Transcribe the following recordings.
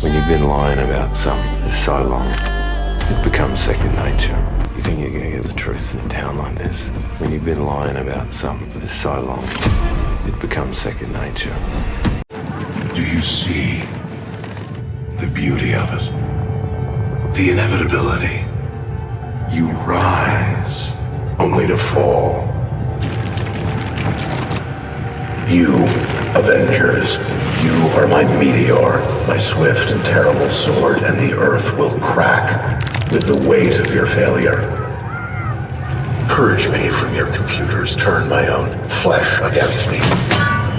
When you've been lying about something for so long, it becomes second nature. You think you're gonna get the truth in a town like this? When you've been lying about something for so long, it becomes second nature. Do you see the beauty of it? The inevitability. You rise, only to fall. You, Avengers, you are my meteor, my swift and terrible sword, and the earth will crack with the weight of your failure. Purge me from your computers, turn my own flesh against me.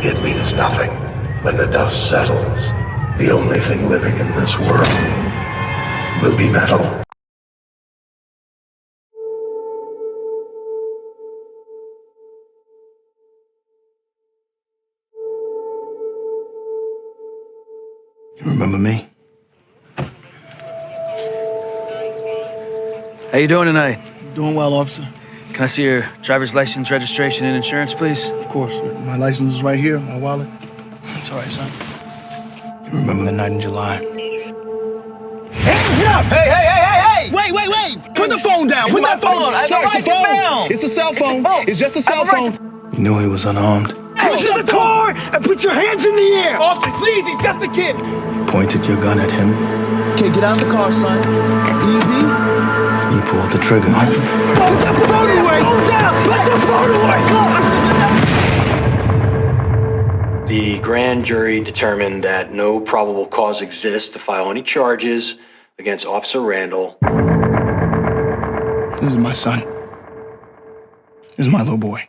It means nothing. When the dust settles, the only thing living in this world will be metal. You remember me? How you doing tonight? Doing well, officer. Can I see your driver's license, registration, and insurance, please? Of course. My license is right here, my wallet. It's all right, son. You remember the night in July? Hands up! Hey! Wait! Put the phone down! Put that phone! Sir, it's a phone! It's a cell phone! It's just a cell phone! You knew he was unarmed. Get to the car and put your hands in the air! Officer, please, he's just a kid! You pointed your gun at him. Okay, get out of the car, son. Easy. You pulled the trigger. Put the phone away! Put the phone away! The grand jury determined that no probable cause exists to file any charges against Officer Randall. This is my son. This is my little boy.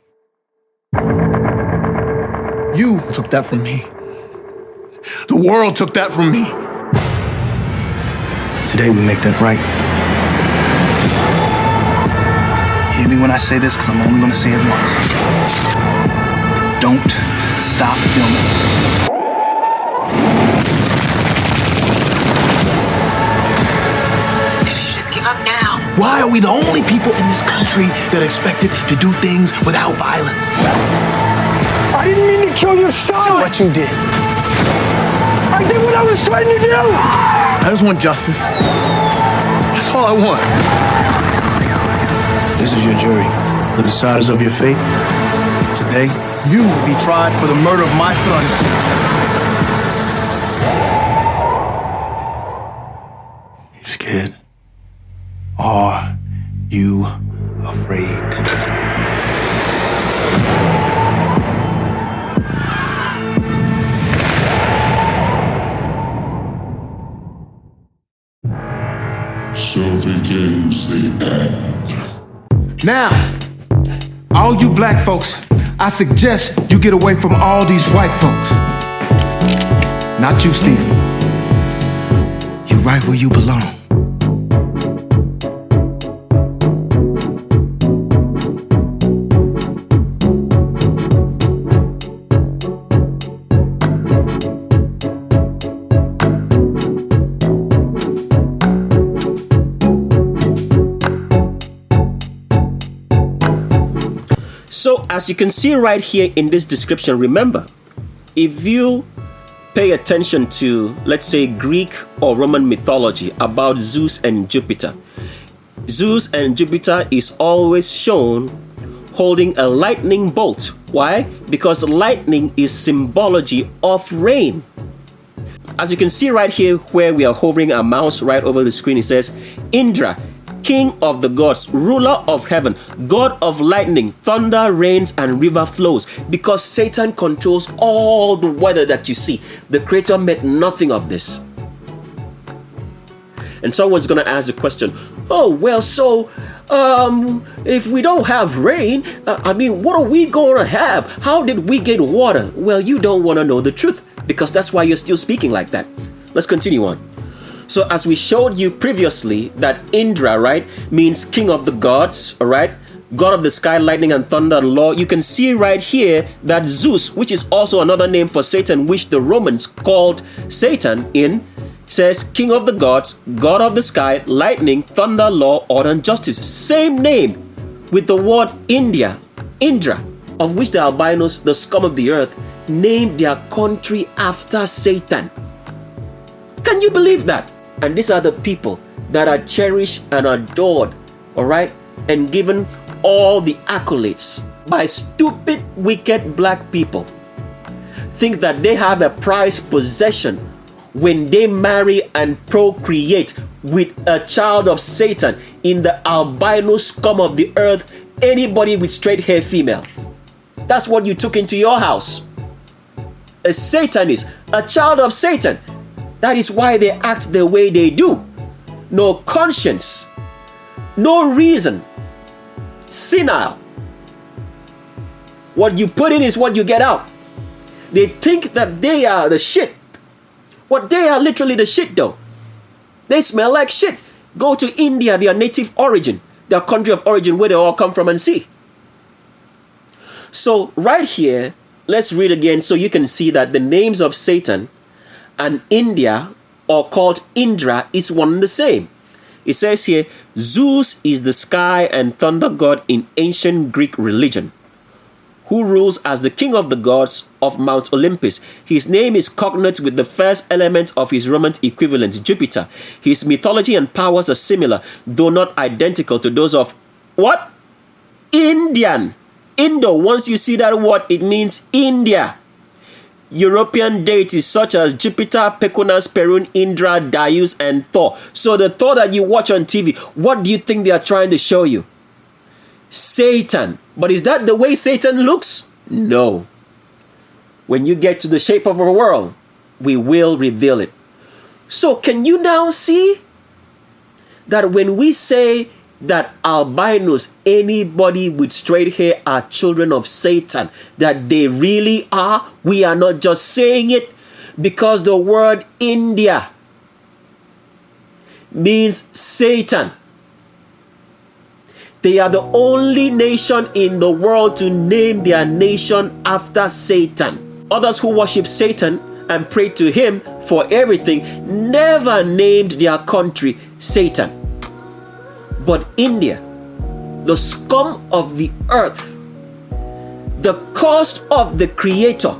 You took that from me. The world took that from me. Today we make that right. Hear me when I say this, because I'm only going to say it once. Don't stop filming. You should just give up now. Why are we the only people in this country that are expected to do things without violence? I didn't mean to kill your son! What you did. I did what I was trying to do! I just want justice. That's all I want. This is your jury, the deciders of your fate. Today, you will be tried for the murder of my son. You scared? Are you afraid? So begins the end. Now, all you black folks, I suggest you get away from all these white folks. Not you, Steve. You're right where you belong. So as you can see right here in this description, remember, if you pay attention to, let's say, Greek or Roman mythology about Zeus and Jupiter, Zeus and Jupiter is always shown holding a lightning bolt. Why? Because lightning is symbology of rain. As you can see right here where we are hovering our mouse right over the screen, it says Indra, King of the gods, ruler of heaven, God of lightning, thunder, rains, and river flows. Because Satan controls all the weather that you see. The Creator made nothing of this. And someone's going to ask the question, oh, well, so, if we don't have rain, what are we going to have? How did we get water? Well, you don't want to know the truth, because that's why you're still speaking like that. Let's continue on. So as we showed you previously that Indra, right, means king of the gods, all right, God of the sky, lightning and thunder and law. You can see right here that Zeus, which is also another name for Satan, which the Romans called Satan in, says king of the gods, God of the sky, lightning, thunder, law, order and justice. Same name with the word Indra, of which the albinos, the scum of the earth, named their country after Satan. Can you believe that? And these are the people that are cherished and adored, all right, and given all the accolades by stupid, wicked black people. Think that they have a prized possession when they marry and procreate with a child of Satan in the albino scum of the earth, anybody with straight hair female. That's what you took into your house. A Satanist, a child of Satan. That is why they act the way they do. No conscience, no reason, senile. What you put in is what you get out. They think that they are the shit. What they are literally the shit though. They smell like shit. Go to India, their native origin, their country of origin, where they all come from, and see. So right here, let's read again so you can see that the names of Satan and India, or called Indra, is one and the same. It says here, Zeus is the sky and thunder god in ancient Greek religion, who rules as the king of the gods of Mount Olympus. His name is cognate with the first element of his Roman equivalent, Jupiter. His mythology and powers are similar, though not identical to those of what? Indian. Indo, once you see that word, it means India. European deities such as Jupiter, Pecunas, Perun, Indra, Darius, and Thor. So the Thor that you watch on TV, what do you think they are trying to show you? Satan. But is that the way Satan looks? No. When you get to the shape of our world, we will reveal it. So can you now see that when we say that albinos, anybody with straight hair, are children of Satan, that they really are? We are not just saying it because the word India means Satan. They are the only nation in the world to name their nation after Satan. Others who worship Satan and pray to him for everything never named their country Satan. But India, the scum of the earth, the cost of the Creator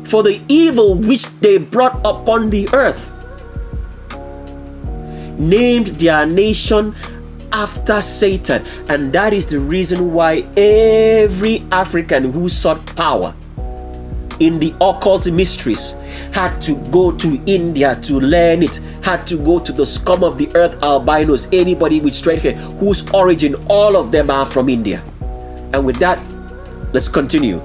for the evil which they brought upon the earth, named their nation after Satan. And that is the reason why every African who sought power in the occult mysteries had to go to India to learn it, had to go to the scum of the earth, albinos, anybody with straight hair, whose origin all of them are from India. And with that, let's continue.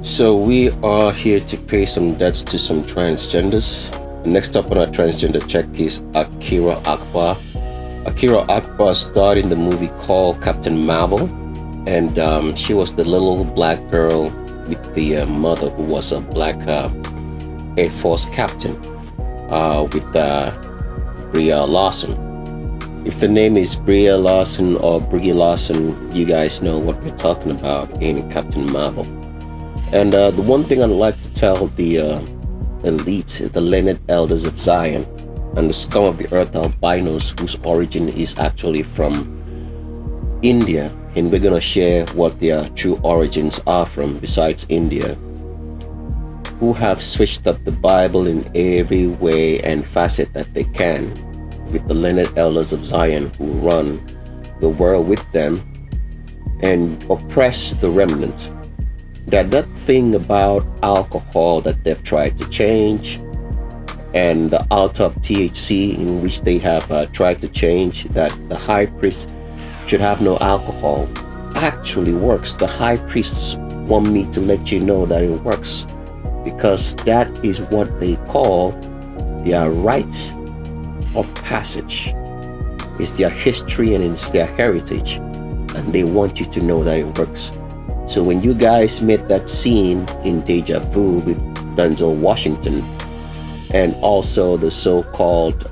So we are here to pay some debts to some transgenders. Next up on our transgender check is Akira Akbar. Akira Akbar starred in the movie called Captain Marvel, and she was the little black girl with the mother who was a black Air Force captain with Brie Larson. If the name is Brie Larson or Brie Larson, you guys know what we're talking about in Captain Marvel. And the one thing I'd like to tell the elite, the learned elders of Zion, and the scum of the earth albinos, whose origin is actually from India, and we're going to share what their true origins are from besides India, who have switched up the Bible in every way and facet that they can, with the learned elders of Zion who run the world with them and oppress the remnant. That thing about alcohol that they've tried to change, and the altar of THC in which they have tried to change, that the high priest should have no alcohol, actually works. The high priests want me to let you know that it works, because that is what they call their rite of passage. It's their history and it's their heritage, and they want you to know that it works. So when you guys met that scene in Deja Vu with Denzel Washington, and also the so-called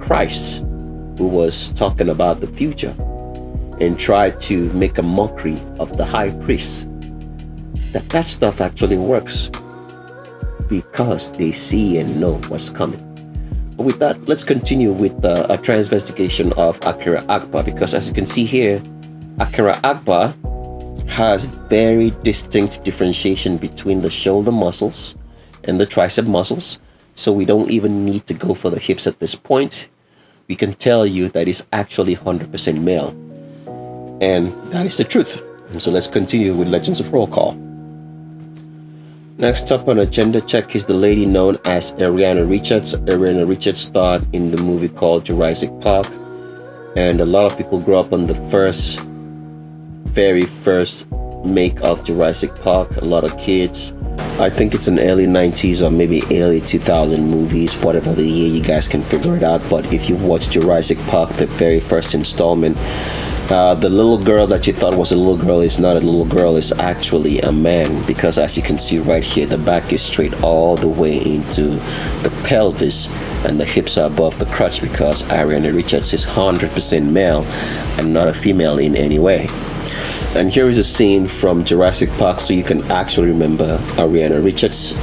Christ, who was talking about the future and tried to make a mockery of the high priest, that stuff actually works because they see and know what's coming. But with that, let's continue with a transvestigation of Akira Akbar, because as you can see here, Akira Akbar has very distinct differentiation between the shoulder muscles and the tricep muscles. So we don't even need to go for the hips at this point. We can tell you that it's actually 100% male. And that is the truth. And so let's continue with Legends of Roll Call. Next up on a gender check is the lady known as Ariana Richards. Ariana Richards starred in the movie called Jurassic Park. And a lot of people grew up on the very first make of Jurassic Park. A lot of kids. I think it's an early 90s or maybe early 2000 movies, whatever the year, you guys can figure it out. But if you've watched Jurassic Park, the very first installment, the little girl that you thought was a little girl is not a little girl, it's actually a man, because as you can see right here, the back is straight all the way into the pelvis and the hips are above the crotch, because Ariana Richards is 100% male and not a female in any way. And here is a scene from Jurassic Park so you can actually remember Ariana Richards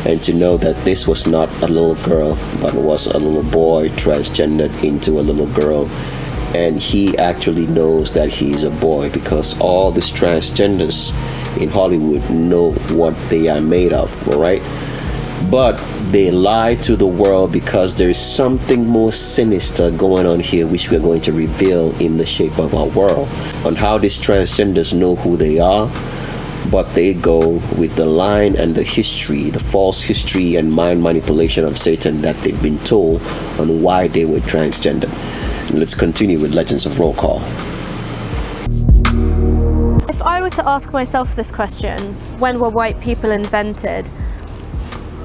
and to know that this was not a little girl but was a little boy transgendered into a little girl. And he actually knows that he's a boy, because all these transgenders in Hollywood know what they are made of, alright? But they lie to the world because there is something more sinister going on here, which we're going to reveal in the shape of our world, on how these transgenders know who they are, but they go with the line and the history, the false history and mind manipulation of Satan that they've been told on why they were transgendered. Let's continue with Legends of Roll Call. If I were to ask myself this question, when were white people invented?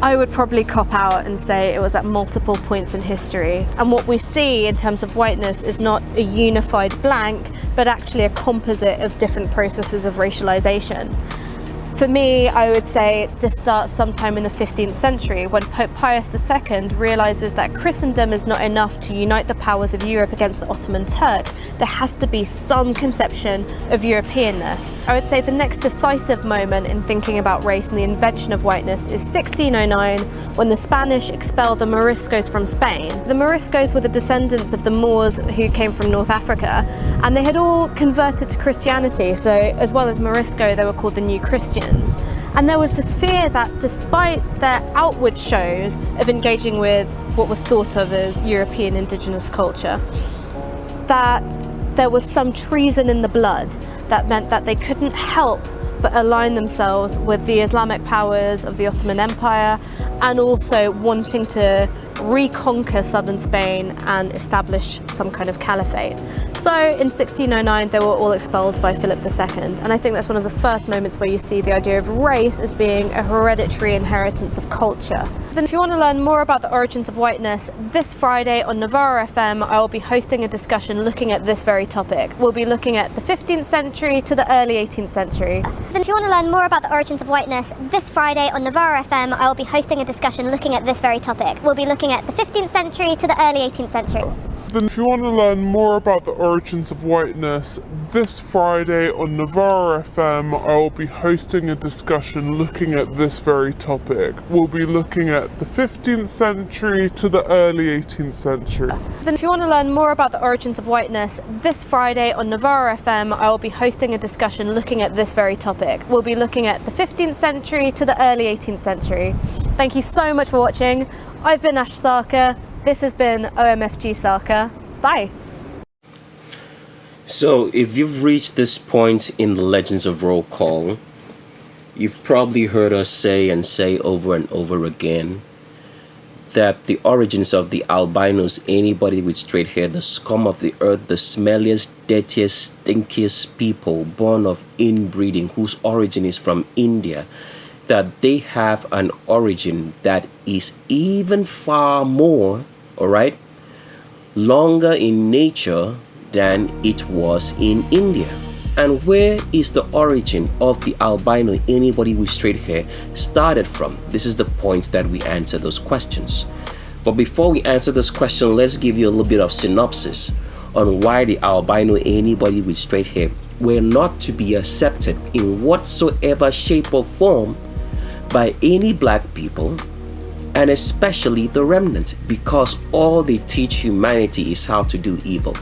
I would probably cop out and say it was at multiple points in history. And what we see in terms of whiteness is not a unified blank, but actually a composite of different processes of racialization. For me, I would say this starts sometime in the 15th century when Pope Pius II realizes that Christendom is not enough to unite the powers of Europe against the Ottoman Turk. There has to be some conception of Europeanness. I would say the next decisive moment in thinking about race and the invention of whiteness is 1609, when the Spanish expel the Moriscos from Spain. The Moriscos were the descendants of the Moors who came from North Africa, and they had all converted to Christianity, so as well as Morisco, they were called the New Christians. And there was this fear that despite their outward shows of engaging with what was thought of as European indigenous culture, that there was some treason in the blood that meant that they couldn't help but align themselves with the Islamic powers of the Ottoman Empire, and also wanting to reconquer southern Spain and establish some kind of caliphate. So in 1609 they were all expelled by Philip II, and I think that's one of the first moments where you see the idea of race as being a hereditary inheritance of culture. Then if you want to learn more about the origins of whiteness, this Friday on Navarro FM I will be hosting a discussion looking at this very topic. We'll be looking at the 15th century to the early 18th century. Then if you want to learn more about the origins of whiteness, this Friday on Navarro FM I will be hosting a discussion looking at this very topic. We'll be looking at the 15th century to the early 18th century. Then if you want to learn more about the origins of whiteness, this Friday on Navarro FM I will be hosting a discussion looking at this very topic. We'll be looking at the 15th century to the early 18th century. Then if you want to learn more about the origins of whiteness, this Friday on Navarro FM I will be hosting a discussion looking at this very topic. We'll be looking at the 15th century to the early 18th century. Thank you so much for watching. I've been Ash Sarkar. This has been OMFG Sarkar. Bye. So if you've reached this point in the Legends of Roll Call, you've probably heard us say over and over again that the origins of the albinos, anybody with straight hair, the scum of the earth, the smelliest, dirtiest, stinkiest people born of inbreeding, whose origin is from India, that they have an origin that is even far more, alright, longer in nature than it was in India. And where is the origin of the albino, anybody with straight hair, started from? This is the point that we answer those questions. But before we answer this question, let's give you a little bit of synopsis on why the albino, anybody with straight hair, were not to be accepted in whatsoever shape or form by any black people, and especially the remnant, because all they teach humanity is how to do evil.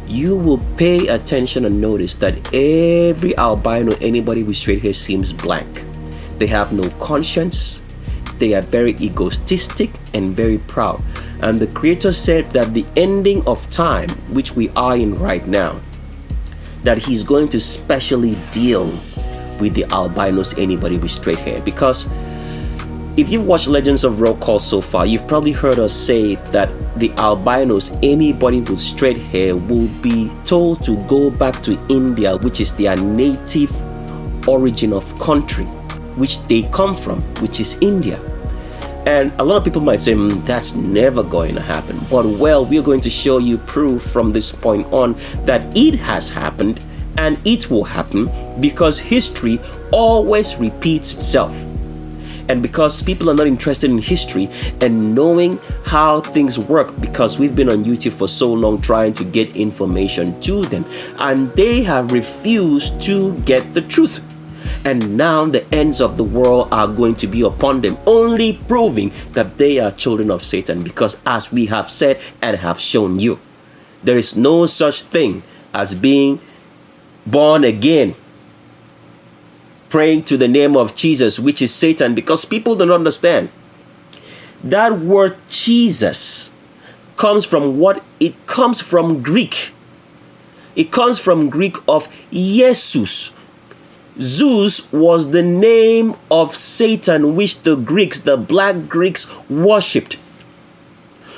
You will pay attention and notice that every albino, anybody with straight hair, seems blank. They have no conscience, they are very egotistic and very proud. And the Creator said that the ending of time, which we are in right now, that He's going to specially deal with the albinos, anybody with straight hair. Because if you've watched Legends of Roll Call so far, you've probably heard us say that the albinos, anybody with straight hair, will be told to go back to India, which is their native origin of country, which they come from, which is India. And a lot of people might say, that's never going to happen. But well, we're going to show you proof from this point on that it has happened and it will happen, because history always repeats itself. And because people are not interested in history and knowing how things work, because we've been on YouTube for so long trying to get information to them, and they have refused to get the truth. And now the ends of the world are going to be upon them, only proving that they are children of Satan. Because as we have said and have shown you, there is no such thing as being born again, praying to the name of Jesus, which is Satan, because people don't understand. That word Jesus comes from what? It comes from Greek. It comes from Greek of Jesus. Zeus was the name of Satan, which the Greeks, the black Greeks, worshipped.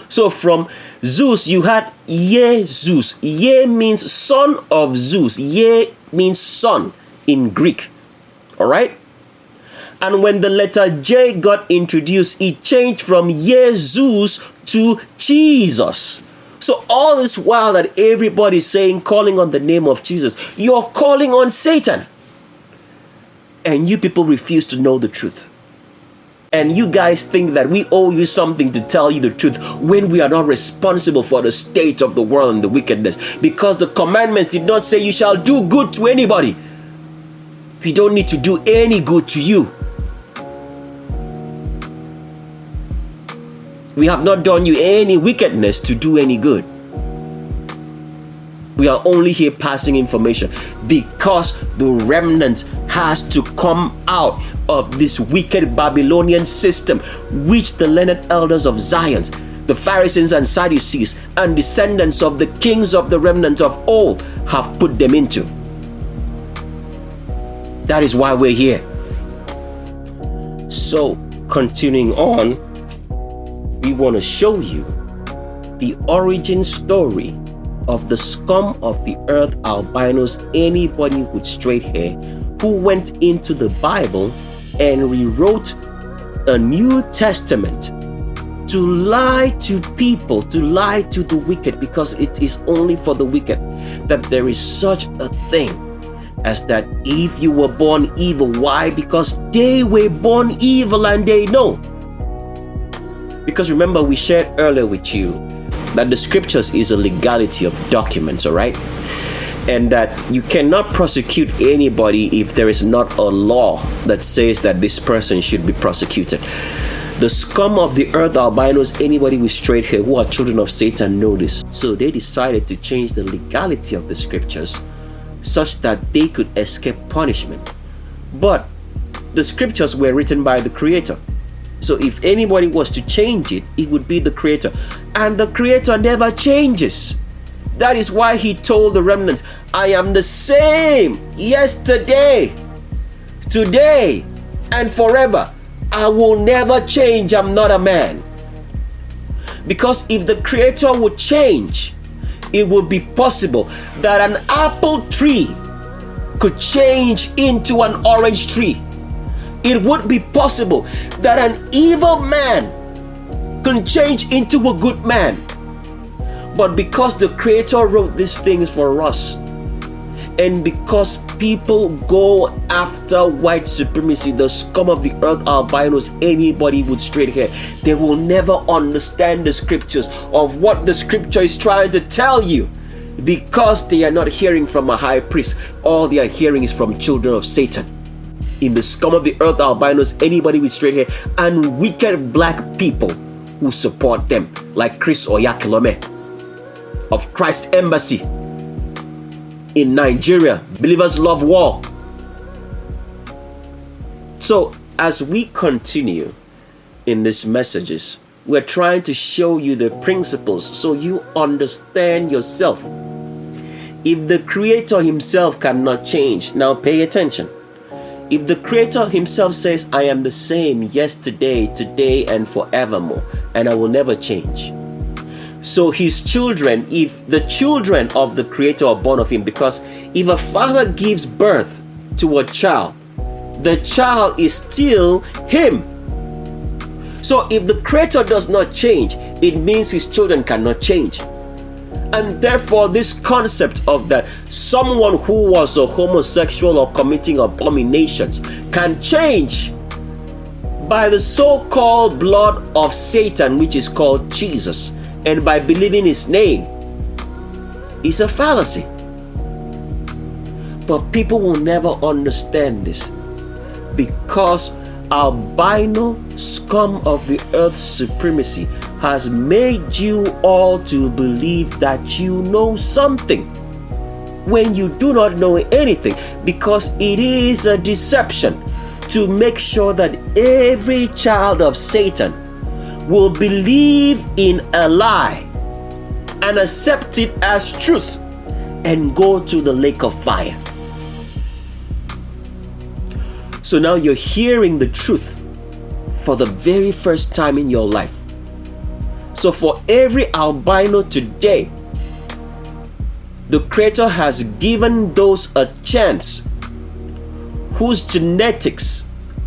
So from Zeus, you had Jesus. Ye means son of Zeus. Ye means son in Greek. All right? And when the letter J got introduced, it changed from Jesus to Jesus. So all this while that everybody's saying, calling on the name of Jesus, you're calling on Satan. And you people refuse to know the truth. And you guys think that we owe you something to tell you the truth, when we are not responsible for the state of the world and the wickedness. Because the commandments did not say you shall do good to anybody. We don't need to do any good to you. We have not done you any wickedness to do any good. We are only here passing information because the remnant has to come out of this wicked Babylonian system, which the learned elders of Zion, the Pharisees and Sadducees, and descendants of the kings of the remnant of old have put them into. That is why we're here. So, continuing on, we want to show you the origin story of the scum of the earth, albinos, anybody with straight hair, who went into the Bible and rewrote a New Testament to lie to people, to lie to the wicked, because it is only for the wicked that there is such a thing as that if you were born evil. Why? Because they were born evil and they know. Because remember, we shared earlier with you that the scriptures is a legality of documents, all right? And that you cannot prosecute anybody if there is not a law that says that this person should be prosecuted. The scum of the earth, albinos, anybody with straight hair who are children of Satan know this. So they decided to change the legality of the scriptures such that they could escape punishment. But the scriptures were written by the Creator. So if anybody was to change it, it would be the Creator. And the Creator never changes. That is why He told the remnant, I am the same yesterday, today, and forever. I will never change. I'm not a man. Because if the Creator would change, it would be possible that an apple tree could change into an orange tree. It would be possible that an evil man can change into a good man. But because the Creator wrote these things for us, and because people go after white supremacy, the scum of the earth, albinos, anybody with straight hair, they will never understand the scriptures of what the scripture is trying to tell you, because they are not hearing from a high priest. All they are hearing is from children of Satan. In the scum of the earth, albinos, anybody with straight hair, and wicked black people who support them, like Chris Oyakilome of Christ Embassy in Nigeria. Believers love war. So as we continue, in these messages. We're trying to show you the principles so you understand yourself. If the Creator himself cannot change, now pay attention. If the Creator himself says, I am the same yesterday, today, and forevermore, and I will never change. So his children, if the children of the Creator are born of him, because if a father gives birth to a child, the child is still him. So if the Creator does not change, it means his children cannot change. And therefore, this concept of that someone who was a homosexual or committing abominations can change by the so-called blood of Satan, which is called Jesus, and by believing his name, is a fallacy. But people will never understand this because albino scum of the earth's supremacy has made you all to believe that you know something when you do not know anything, because it is a deception to make sure that every child of Satan will believe in a lie and accept it as truth and go to the lake of fire. So now you're hearing the truth for the very first time in your life. So for every albino today, the Creator has given those a chance whose genetics,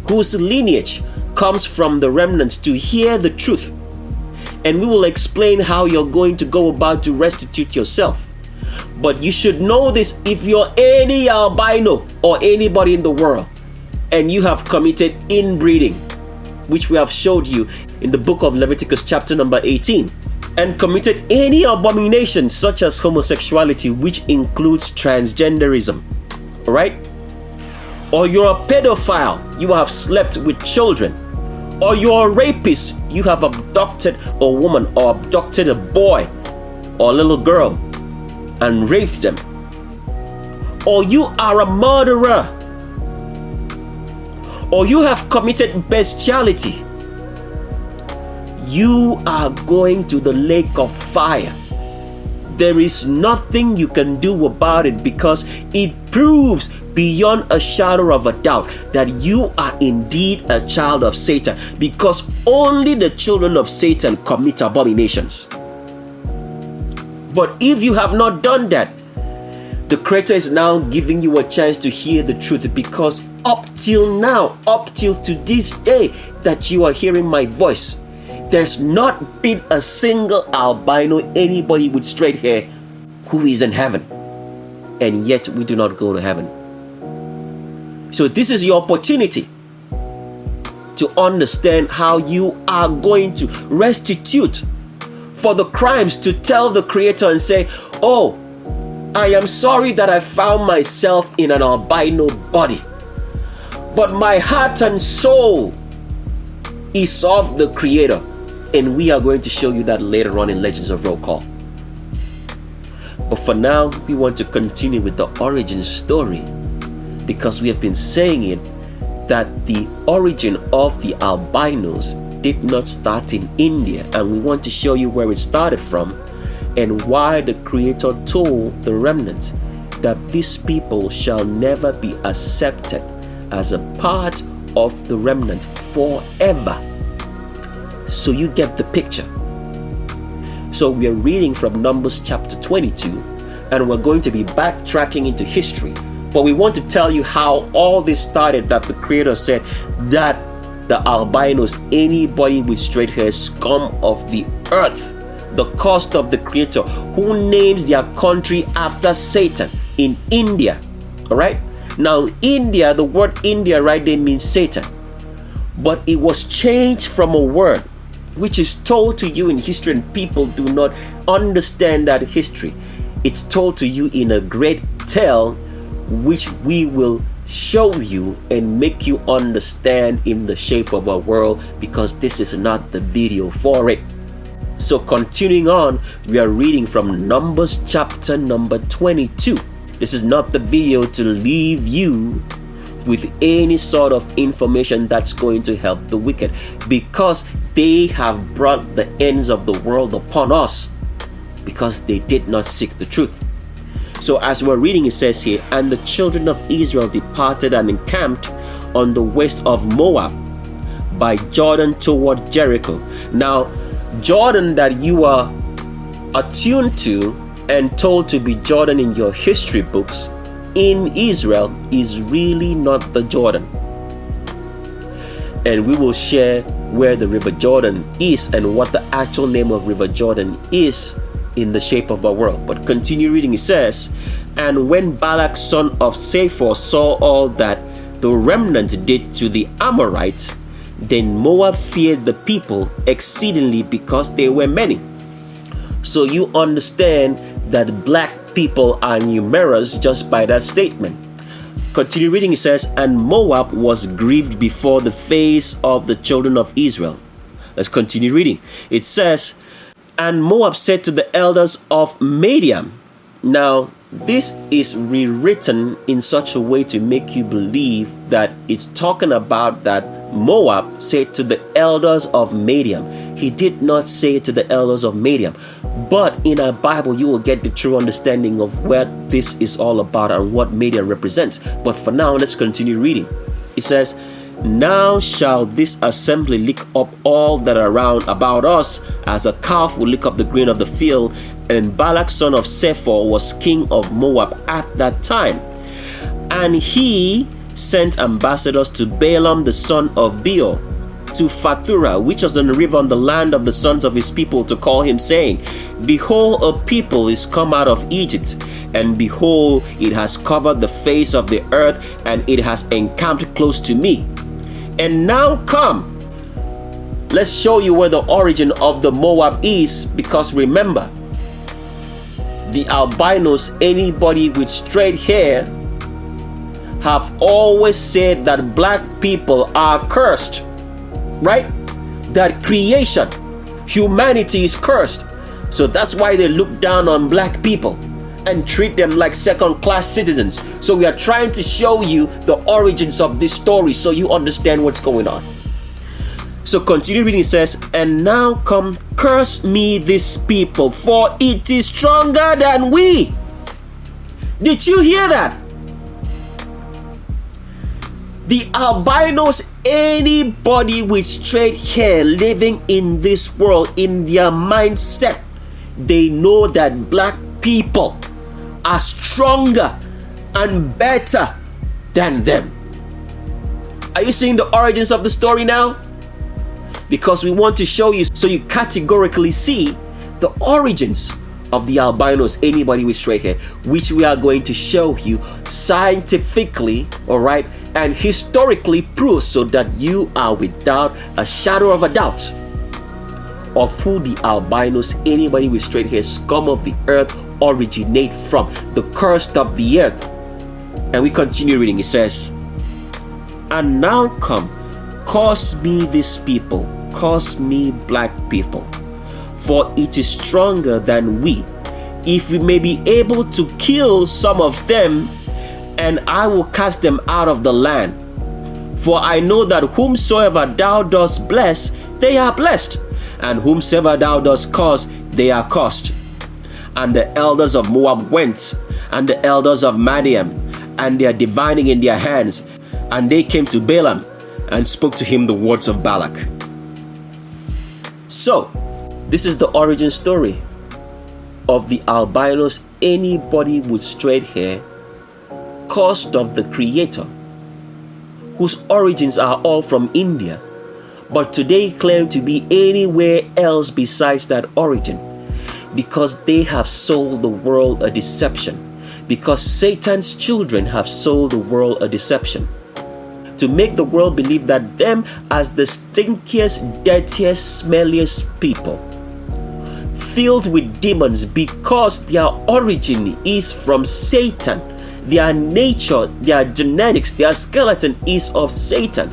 whose lineage comes from the remnants to hear the truth. And we will explain how you're going to go about to restitute yourself. But you should know this: if you're any albino or anybody in the world and you have committed inbreeding, which we have showed you in the book of Leviticus chapter number 18, and committed any abomination such as homosexuality, which includes transgenderism, all right? Or you're a pedophile, you have slept with children. Or you're a rapist, you have abducted a woman or abducted a boy or a little girl and raped them. Or you are a murderer. Or you have committed bestiality. You are going to the lake of fire. There is nothing you can do about it, because it proves beyond a shadow of a doubt that you are indeed a child of Satan, because only the children of Satan commit abominations. But if you have not done that, the Creator is now giving you a chance to hear the truth, because up till now, up till to this day that you are hearing my voice, there's not been a single albino, anybody with straight hair, who is in heaven. And yet we do not go to heaven. So this is your opportunity to understand how you are going to restitute for the crimes, to tell the Creator and say, oh, I am sorry that I found myself in an albino body, but my heart and soul is of the Creator. And we are going to show you that later on in Legends of Roll Call. But for now, we want to continue with the origin story, because we have been saying it that the origin of the albinos did not start in India, and we want to show you where it started from and why the Creator told the remnant that these people shall never be accepted as a part of the remnant forever. So you get the picture. So we are reading from Numbers chapter 22, and we're going to be backtracking into history. But we want to tell you how all this started, that the Creator said that the albinos, anybody with straight hair, scum of the earth, the cost of the Creator, who named their country after Satan in India. All right? Now, India, the word India right there means Satan. But it was changed from a word which is told to you in history, and people do not understand that history. It's told to you in a great tale, which we will show you and make you understand in the shape of a world, because this is not the video for it. So continuing on, we are reading from Numbers chapter number 22. This is not the video to leave you with any sort of information that's going to help the wicked, because they have brought the ends of the world upon us because they did not seek the truth. So as we're reading, it says here, and the children of Israel departed and encamped on the west of Moab by Jordan toward Jericho. Now, Jordan that you are attuned to and told to be Jordan in your history books in Israel is really not the Jordan. And we will share where the River Jordan is and what the actual name of River Jordan is in the shape of our world. But continue reading. It says, and when Balak son of Sephor saw all that the remnant did to the Amorites, then Moab feared the people exceedingly because they were many. So you understand that black people are numerous just by that statement. Continue reading. It says, and Moab was grieved before the face of the children of Israel. Let's continue reading. It says, and Moab said to the elders of Midian. Now, this is rewritten in such a way to make you believe that it's talking about that Moab said to the elders of Midian. He did not say to the elders of Midian. But in our Bible, you will get the true understanding of what this is all about and what Midian represents. But for now, let's continue reading. It says, now shall this assembly lick up all that are round about us, as a calf will lick up the grain of the field. And Balak son of Sephor was king of Moab at that time. And he sent ambassadors to Balaam the son of Beor, to Phathura, which was on the river on the land of the sons of his people, to call him, saying, behold, a people is come out of Egypt, and behold, it has covered the face of the earth, and it has encamped close to me. And now come, let's show you where the origin of the Moab is, because remember, the albinos, anybody with straight hair, have always said that black people are cursed, right? That creation, humanity is cursed. So that's why they look down on black people and treat them like second-class citizens. So we are trying to show you the origins of this story so you understand what's going on. So continue reading. It says, and now come, curse me this people, for it is stronger than we. Did you hear that? The albinos, anybody with straight hair living in this world, in their mindset, they know that black people are stronger and better than them. Are you seeing the origins of the story now? Because we want to show you so you categorically see the origins of the albinos, anybody with straight hair, which we are going to show you scientifically, all right, and historically proved, so that you are without a shadow of a doubt of who the albinos, anybody with straight hair, scum of the earth, originate from, the cursed of the earth. And we continue reading. It says, and now come, curse me this people, curse me black people, for it is stronger than we, if we may be able to kill some of them, and I will cast them out of the land. For I know that whomsoever thou dost bless, they are blessed, and whomsoever thou dost curse, they are cursed. And the elders of Moab went, and the elders of Midian, and their divining in their hands, and they came to Balaam, and spoke to him the words of Balak. So, this is the origin story of the albinos, anybody with straight hair, cursed of the Creator, whose origins are all from India, but today claim to be anywhere else besides that origin, because they have sold the world a deception, because Satan's children have sold the world a deception, to make the world believe that them as the stinkiest, dirtiest, smelliest people, filled with demons, because their origin is from Satan. Their nature, their genetics, their skeleton is of Satan.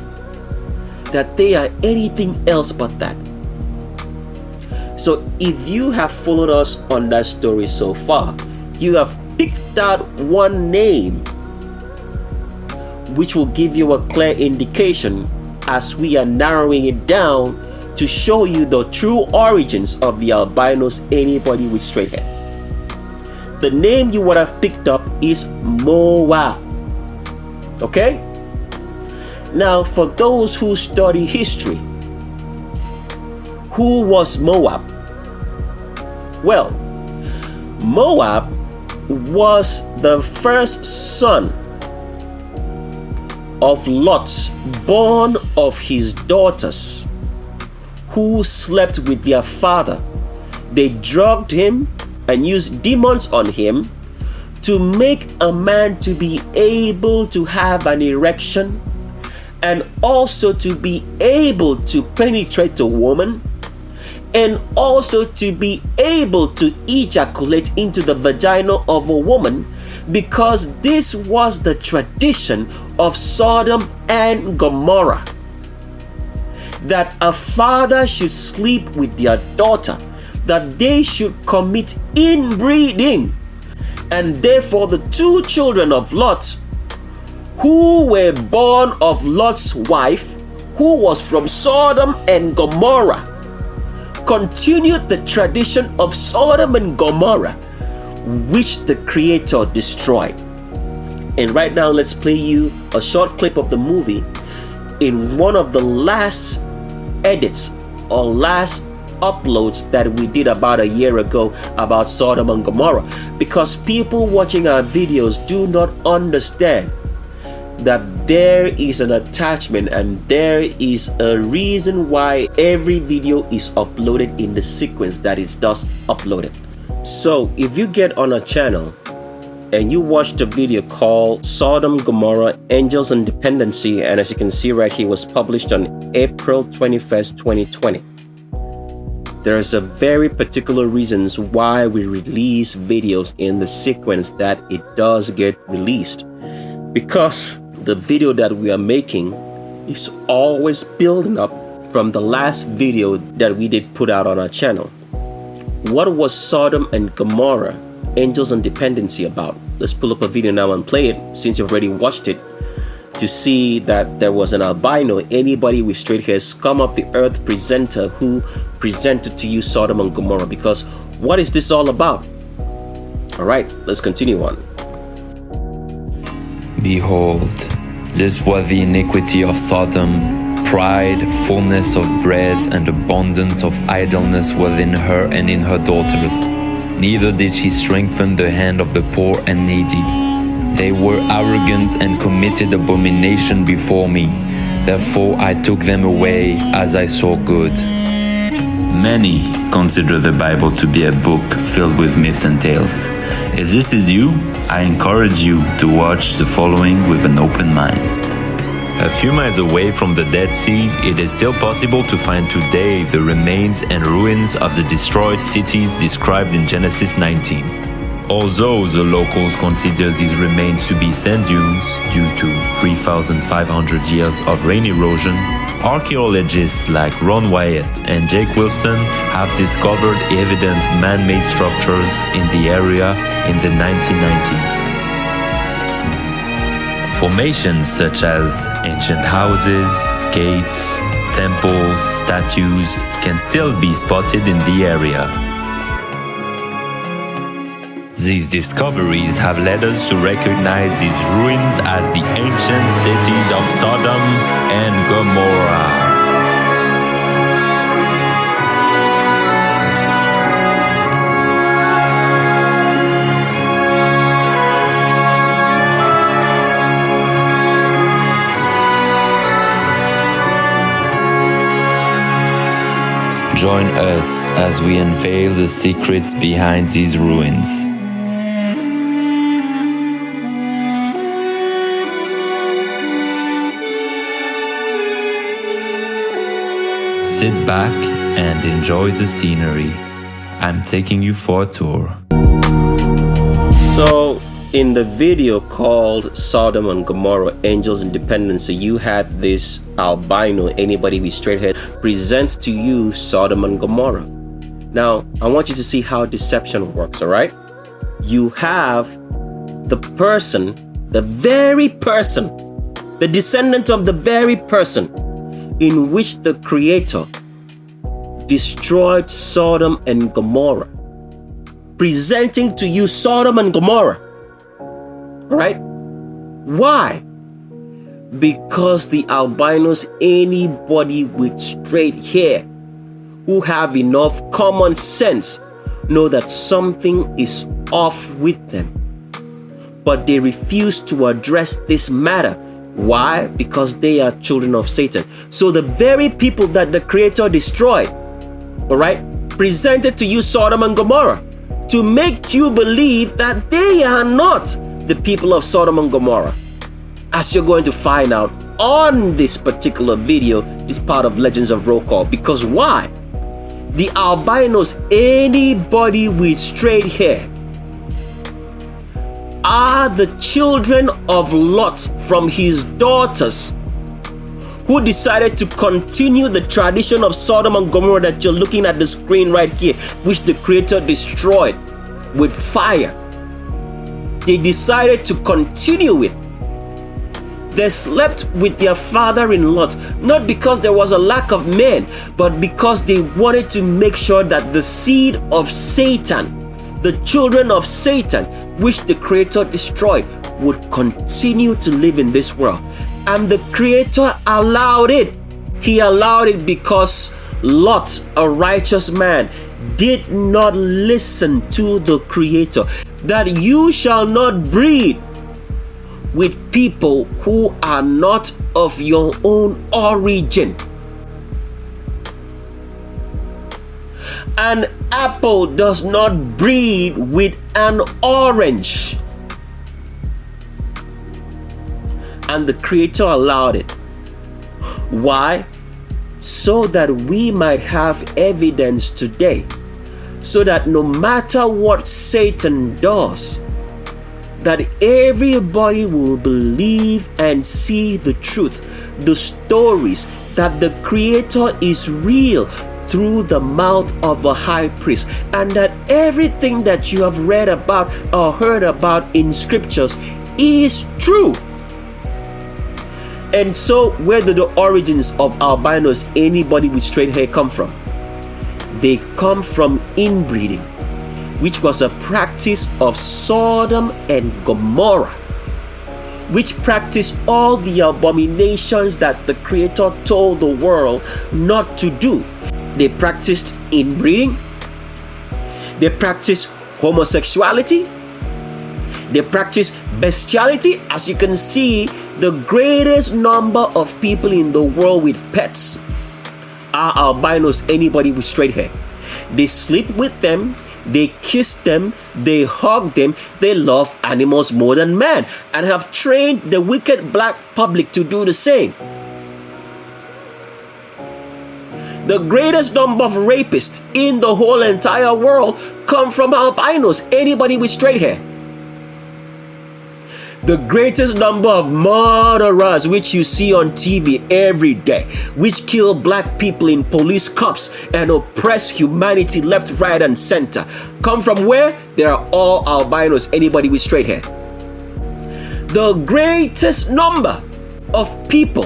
That they are anything else but that. So if you have followed us on that story so far, you have picked out one name which will give you a clear indication as we are narrowing it down to show you the true origins of the albinos, anybody with straight hair. The name you would have picked up is Moab. Okay? Now, for those who study history, who was Moab? Well, Moab was the first son of Lot, born of his daughters, who slept with their father. They drugged him and used demons on him to make a man to be able to have an erection and also to be able to penetrate a woman and also to be able to ejaculate into the vagina of a woman, because this was the tradition of Sodom and Gomorrah, that a father should sleep with their daughter, that they should commit inbreeding, and therefore the two children of Lot, who were born of Lot's wife, who was from Sodom and Gomorrah, continued the tradition of Sodom and Gomorrah, which the Creator destroyed. And right now, let's play you a short clip of the movie in one of the last edits or last uploads that we did about a year ago about Sodom and Gomorrah, because people watching our videos do not understand that there is an attachment and there is a reason why every video is uploaded in the sequence that is thus uploaded. So if you get on a channel and you watch the video called Sodom, Gomorrah, Angels and Dependency, and as you can see right here, it was published on April 21st, 2020. There's a very particular reasons why we release videos in the sequence that it does get released, because the video that we are making is always building up from the last video that we did put out on our channel. What was Sodom and Gomorrah, Angels and Dependency about? Let's pull up a video now and play it, since you've already watched it, to see that there was an albino, anybody with straight hair, scum of the earth presenter who presented to you Sodom and Gomorrah. Because what is this all about? All right, let's continue on. Behold, this was the iniquity of Sodom. Pride, fullness of bread, and abundance of idleness was in her and in her daughters. Neither did she strengthen the hand of the poor and needy. They were arrogant and committed abomination before me. Therefore I took them away as I saw good. Many consider the Bible to be a book filled with myths and tales. If this is you, I encourage you to watch the following with an open mind. A few miles away from the Dead Sea, it is still possible to find today the remains and ruins of the destroyed cities described in Genesis 19. Although the locals consider these remains to be sand dunes due to 3,500 years of rain erosion, archaeologists like Ron Wyatt and Jake Wilson have discovered evident man-made structures in the area in the 1990s. Formations such as ancient houses, gates, temples, statues can still be spotted in the area. These discoveries have led us to recognize these ruins as the ancient cities of Sodom and Gomorrah. Join us as we unveil the secrets behind these ruins. Sit back and enjoy the scenery. I'm taking you for a tour. So, in the video called Sodom and Gomorrah, Angels and Dependency, you had this albino, anybody with straight hair, presents to you Sodom and Gomorrah. Now, I want you to see how deception works, all right? You have the person, the very person the descendant of the very person in which the Creator destroyed Sodom and Gomorrah. Presenting to you Sodom and Gomorrah. Right? Why? Because the albinos, anybody with straight hair who have enough common sense, know that something is off with them. But they refuse to address this matter. Why? Because they are children of Satan. So the very people that the Creator destroyed, all right, presented to you Sodom and Gomorrah to make you believe that they are not the people of Sodom and Gomorrah. As you're going to find out on this particular video, this part of Legends of Roll Call. Because why? The albinos, anybody with straight hair, are the children of Lot from his daughters, who decided to continue the tradition of Sodom and Gomorrah that you're looking at the screen right here, which the Creator destroyed with fire. They decided to continue it. They slept with their father-in-law, not because there was a lack of men, but because they wanted to make sure that the seed of Satan, the children of Satan, which the Creator destroyed, would continue to live in this world. And the Creator allowed it. He allowed it because Lot, a righteous man, did not listen to the Creator, that you shall not breed with people who are not of your own origin. An apple does not breed with an orange. And the Creator allowed it. Why? So that we might have evidence today. So that no matter what Satan does, that everybody will believe and see the truth, the stories that the Creator is real through the mouth of a high priest, and that everything that you have read about or heard about in scriptures is true. And so, where do the origins of albinos, anybody with straight hair, come from? They come from inbreeding, which was a practice of Sodom and Gomorrah, which practiced all the abominations that the Creator told the world not to do. They practiced inbreeding, they practiced homosexuality, they practiced bestiality. As you can see, the greatest number of people in the world with pets are albinos, anybody with straight hair. They sleep with them, they kiss them, they hug them, they love animals more than man, and have trained the wicked black public to do the same. The greatest number of rapists in the whole entire world come from albinos, anybody with straight hair. The greatest number of murderers, which you see on TV every day, which kill black people in police cops and oppress humanity left, right, and center, come from where? They are all albinos, anybody with straight hair. The greatest number of people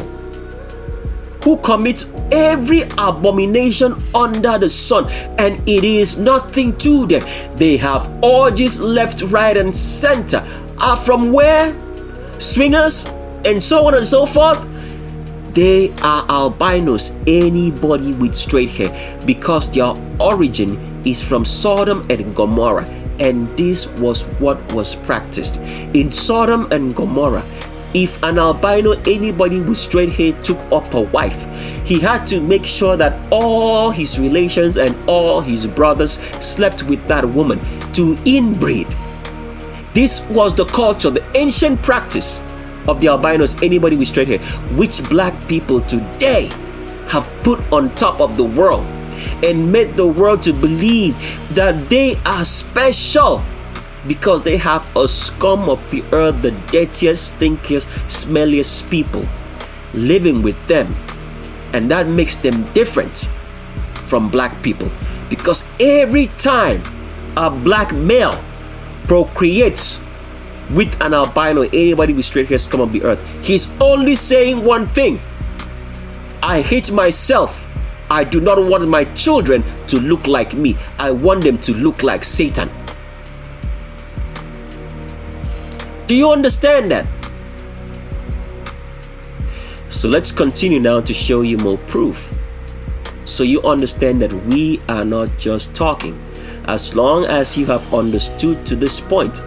who commit every abomination under the sun, and it is nothing to them. They have orgies left, right, and center. Are from where? Swingers and so on and so forth. They are albinos, anybody with straight hair, because their origin is from Sodom and Gomorrah, and this was what was practiced in Sodom and Gomorrah. If an albino, anybody with straight hair, took up a wife, he had to make sure that all his relations and all his brothers slept with that woman to inbreed. This was the culture, the ancient practice of the albinos, anybody with straight hair, which black people today have put on top of the world and made the world to believe that they are special because they have a scum of the earth, the dirtiest, stinkiest, smelliest people living with them. And that makes them different from black people, because every time a black male procreates with an albino, anybody with straight hair, scum of the earth. He's only saying one thing: I hate myself. I do not want my children to look like me. I want them to look like Satan. Do you understand that? So let's continue now to show you more proof, so you understand that we are not just talking. As long as you have understood to this point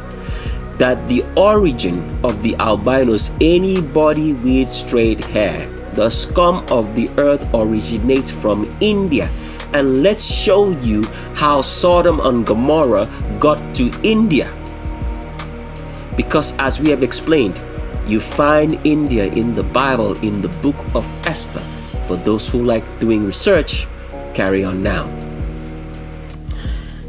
that the origin of the albinos, anybody with straight hair, the scum of the earth, originates from India. And let's show you how Sodom and Gomorrah got to India. Because as we have explained, you find India in the Bible, in the book of Esther. For those who like doing research, carry on now.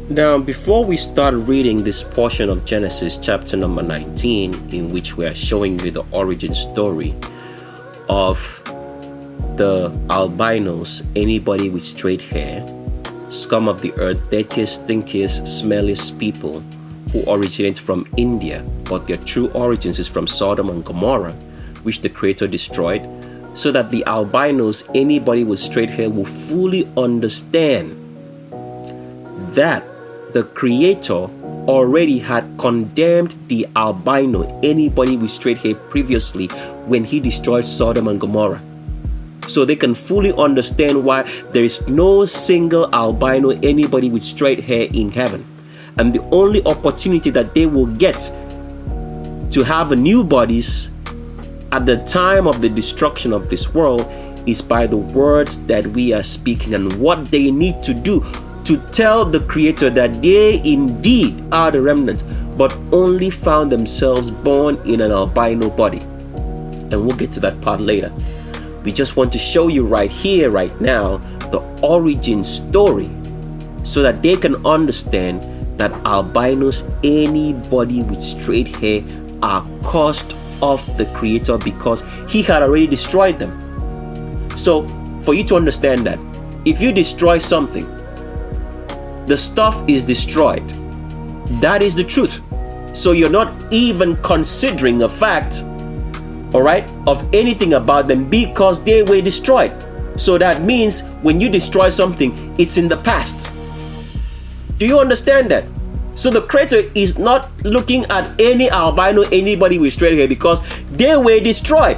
Now, before we start reading this portion of Genesis chapter number 19, in which we are showing you the origin story of the albinos, anybody with straight hair, scum of the earth, dirtiest, stinkiest, smelliest people who originate from India, but their true origins is from Sodom and Gomorrah, which the Creator destroyed, so that the albinos, anybody with straight hair, will fully understand that the Creator already had condemned the albino, anybody with straight hair, previously when he destroyed Sodom and Gomorrah. So they can fully understand why there is no single albino, anybody with straight hair in heaven. And the only opportunity that they will get to have new bodies at the time of the destruction of this world is by the words that we are speaking, and what they need to do to tell the Creator that they indeed are the remnant, but only found themselves born in an albino body. And we'll get to that part later. We just want to show you right here, right now, the origin story, so that they can understand that albinos, anybody with straight hair, are caused of the Creator because he had already destroyed them. So for you to understand that, if you destroy something, the stuff is destroyed. That is the truth. So you're not even considering a fact, all right, of anything about them because they were destroyed. So that means when you destroy something, it's in the past. Do you understand that? So the Creator is not looking at any albino, anybody with straight hair, because they were destroyed.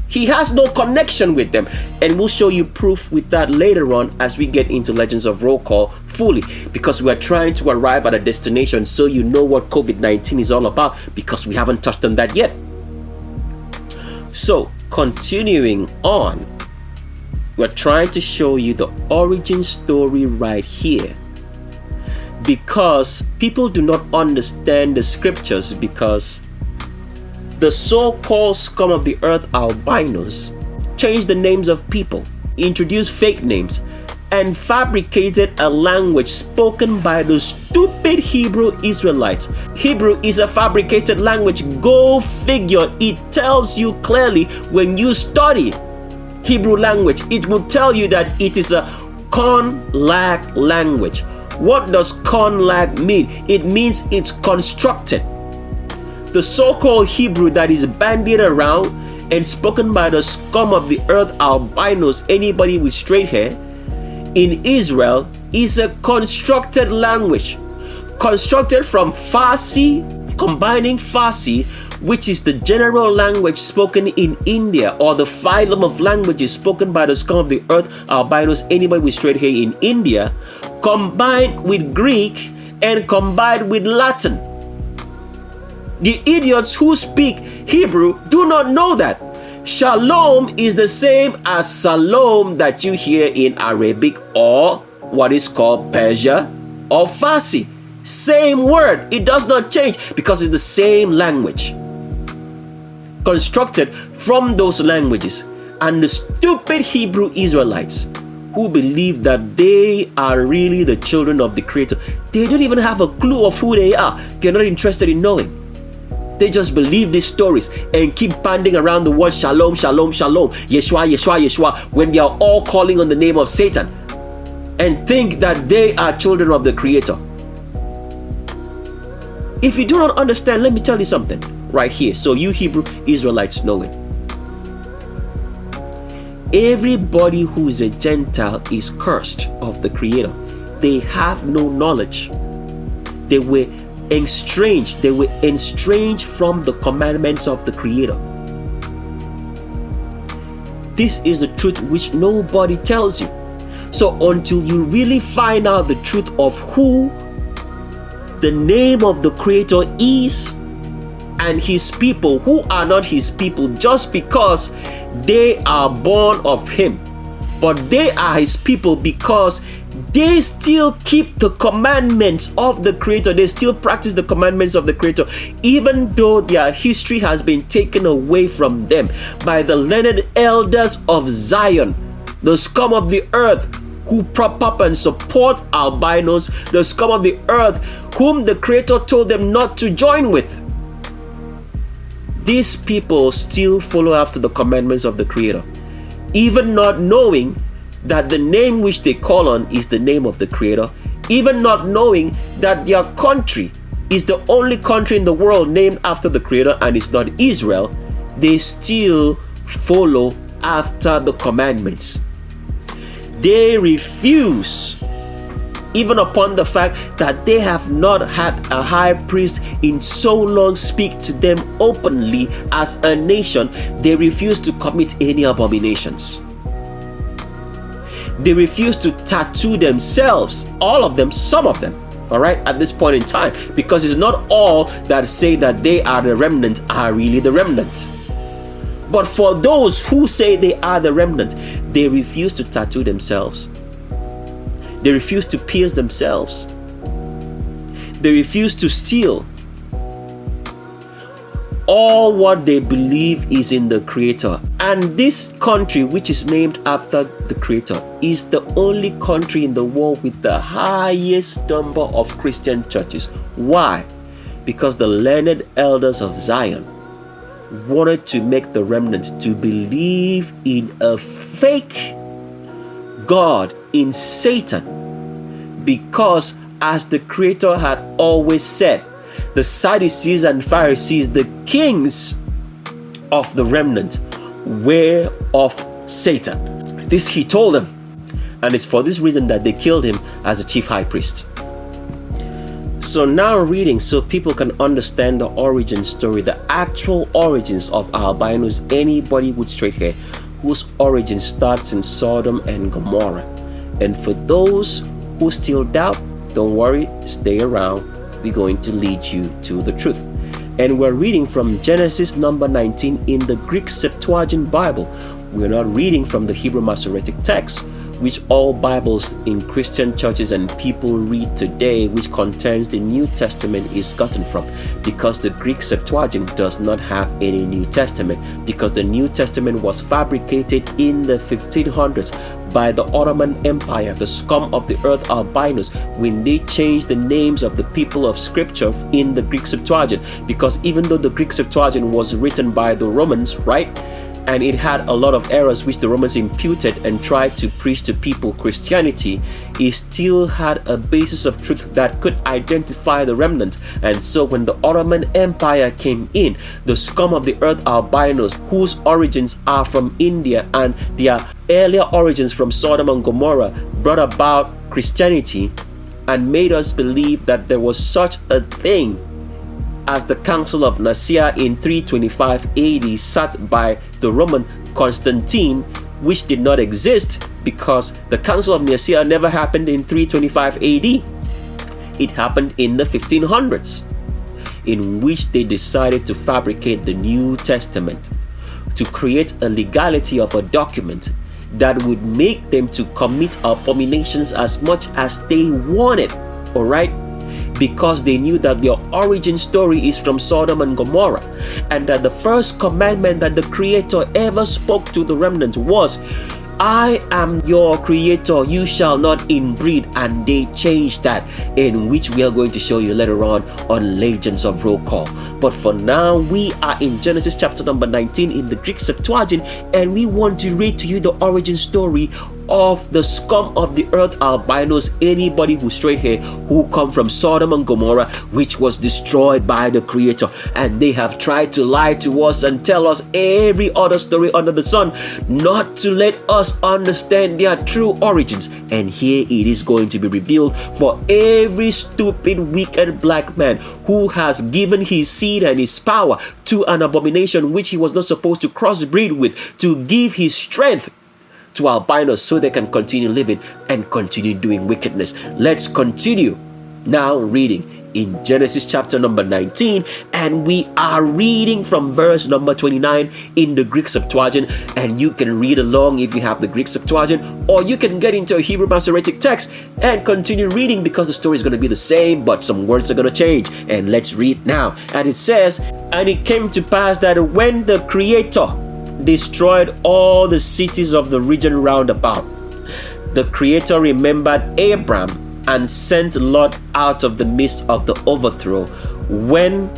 He has no connection with them. And we'll show you proof with that later on as we get into Legends of Roll Call fully, because we're trying to arrive at a destination so you know what COVID-19 is all about, because we haven't touched on that yet. So continuing on, we're trying to show you the origin story right here, because people do not understand the scriptures, because the so-called scum of the earth albinos changed the names of people, introduced fake names, and fabricated a language spoken by the stupid Hebrew Israelites. Hebrew is a fabricated language. Go figure. It tells you clearly when you study Hebrew language, it will tell you that it is a conlag language. What does conlag mean? It means it's constructed. The so-called Hebrew that is bandied around and spoken by the scum of the earth albinos, anybody with straight hair, in Israel is a constructed language. Constructed from Farsi, combining Farsi, which is the general language spoken in India, or the phylum of languages spoken by the scum of the earth albinos, anybody with straight hair in India, combined with Greek and combined with Latin. The idiots who speak Hebrew do not know that. Shalom is the same as Salom that you hear in Arabic or what is called Persia or Farsi. Same word. It does not change because it's the same language, constructed from those languages. And the stupid Hebrew Israelites who believe that they are really the children of the Creator, they don't even have a clue of who they are. They're not interested in knowing. They just believe these stories and keep banding around the word shalom, shalom, shalom, Yeshua, Yeshua, Yeshua, when they are all calling on the name of Satan, and think that they are children of the Creator. If you do not understand, let me tell you something right here, so you Hebrew Israelites know it. Everybody who is a Gentile is cursed of the Creator. They have no knowledge. They were estranged. They were estranged from the commandments of the Creator. This is the truth which nobody tells you. So until you really find out the truth of who the name of the Creator is, and his people who are not his people just because they are born of him, but they are his people because they still keep the commandments of the Creator. They still practice the commandments of the Creator, even though their history has been taken away from them by the learned elders of Zion, the scum of the earth who prop up and support albinos, the scum of the earth whom the Creator told them not to join with. These people still follow after the commandments of the Creator, even not knowing that the name which they call on is the name of the Creator, even not knowing that their country is the only country in the world named after the Creator and it's not Israel. They still follow after the commandments. They refuse, even upon the fact that they have not had a high priest in so long speak to them openly as a nation. They refuse to commit any abominations. They refuse to tattoo themselves, all of them, some of them, all right, at this point in time, because it's not all that say that they are the remnant are really the remnant. But for those who say they are the remnant, they refuse to tattoo themselves. They refuse to pierce themselves. They refuse to steal. All what they believe is in the Creator. And this country, which is named after the Creator, is the only country in the world with the highest number of Christian churches. Why? Because the learned elders of Zion wanted to make the remnant to believe in a fake God, in Satan, because as the Creator had always said, the Sadducees and Pharisees, the kings of the remnant, were of Satan. This he told them, and it's for this reason that they killed him as a chief high priest. So now reading so people can understand the origin story, the actual origins of albinos, anybody with straight hair, whose origin starts in Sodom and Gomorrah. And for those who still doubt, don't worry, stay around. We're going to lead you to the truth. And we're reading from Genesis number 19 in the Greek Septuagint Bible. We're not reading from the Hebrew Masoretic text, which all Bibles in Christian churches and people read today, which contains the New Testament, is gotten from, because the Greek Septuagint does not have any New Testament, because the New Testament was fabricated in the 1500s by the Ottoman Empire, the scum of the earth albinos, when they changed the names of the people of Scripture in the Greek Septuagint. Because even though the Greek Septuagint was written by the Romans, right, and it had a lot of errors which the Romans imputed and tried to preach to people Christianity, it still had a basis of truth that could identify the remnant. And so when the Ottoman Empire came in, the scum of the earth albinos, whose origins are from India and their earlier origins from Sodom and Gomorrah, brought about Christianity and made us believe that there was such a thing as the Council of Nicaea in 325 AD, sat by the Roman Constantine, which did not exist because the Council of Nicaea never happened in 325 AD. It happened in the 1500s, in which they decided to fabricate the New Testament to create a legality of a document that would make them to commit abominations as much as they wanted, all right? Because they knew that their origin story is from Sodom and Gomorrah, and that the first commandment that the Creator ever spoke to the remnant was, I am your Creator, you shall not inbreed. And they changed that, in which we are going to show you later on Legends of Roll Call. But for now, we are in Genesis chapter number 19 in the Greek Septuagint, and we want to read to you the origin story of the scum of the earth albinos, anybody who's straight hair, who come from Sodom and Gomorrah, which was destroyed by the Creator. And they have tried to lie to us and tell us every other story under the sun, not to let us understand their true origins. And here it is going to be revealed for every stupid, wicked black man who has given his seed and his power to an abomination which he was not supposed to crossbreed with, to give his strength to albinos so they can continue living and continue doing wickedness. Let's continue now reading in Genesis chapter number 19, and we are reading from verse number 29 in the Greek Septuagint. And you can read along if you have the Greek Septuagint, or you can get into a Hebrew Masoretic text and continue reading, because the story is going to be the same, but some words are going to change. And let's read now. And it says, "And it came to pass that when the Creator destroyed all the cities of the region round about, the Creator remembered Abram and sent Lot out of the midst of the overthrow, when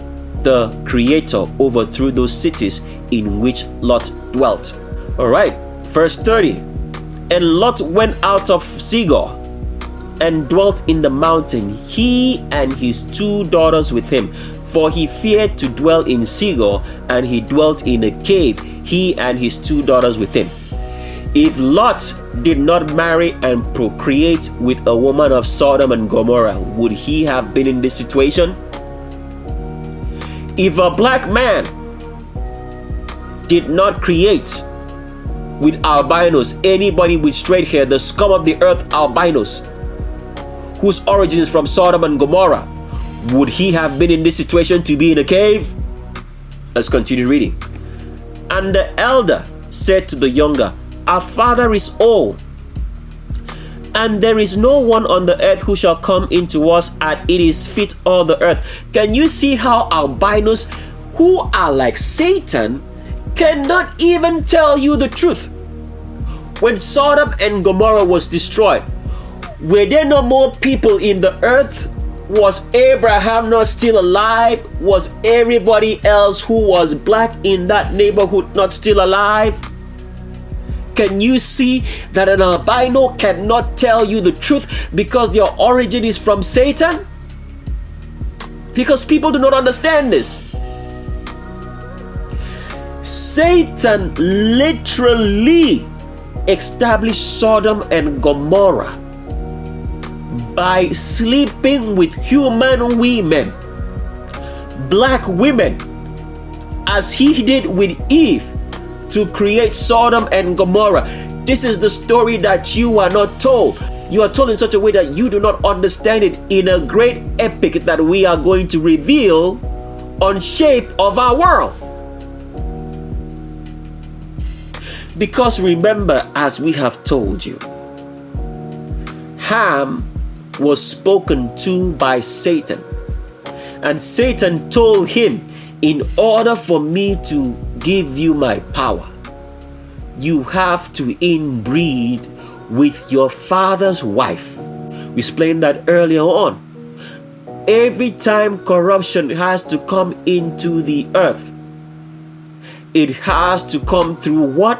the Creator overthrew those cities in which Lot dwelt." All right, verse 30. "And Lot went out of Segor and dwelt in the mountain, he and his 2 daughters with him, for he feared to dwell in Segor, and he dwelt in a cave, he and his 2 daughters with him." If Lot did not marry and procreate with a woman of Sodom and Gomorrah, would he have been in this situation? If a black man did not create with albinos, anybody with straight hair, the scum of the earth albinos, whose origin is from Sodom and Gomorrah, would he have been in this situation to be in a cave? Let's continue reading. "And the elder said to the younger, Our father is old, and there is no one on the earth who shall come into us, and it is fit all the earth." Can you see how albinos, who are like Satan, cannot even tell you the truth? When Sodom and Gomorrah was destroyed, were there no more people in the earth? Was Abraham not still alive? Was everybody else who was black in that neighborhood not still alive? Can you see that an albino cannot tell you the truth because their origin is from Satan? Because people do not understand this. Satan literally established Sodom and Gomorrah by sleeping with human women, black women, as he did with Eve, to create Sodom and Gomorrah. This is the story that you are not told. You are told in such a way that you do not understand it in a great epic that we are going to reveal on Shape of Our World. Because remember, as we have told you, Ham was spoken to by Satan, and Satan told him, in order for me to give you my power, you have to inbreed with your father's wife. We explained that earlier on. Every time corruption has to come into the earth, it has to come through what?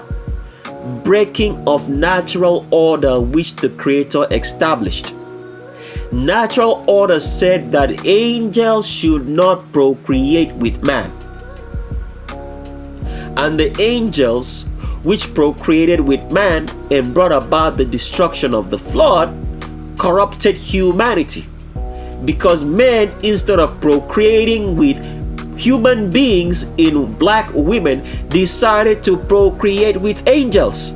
Breaking of natural order which the Creator established. Natural order said that angels should not procreate with man. And the angels which procreated with man and brought about the destruction of the flood corrupted humanity. Because man, instead of procreating with human beings in black women, decided to procreate with angels.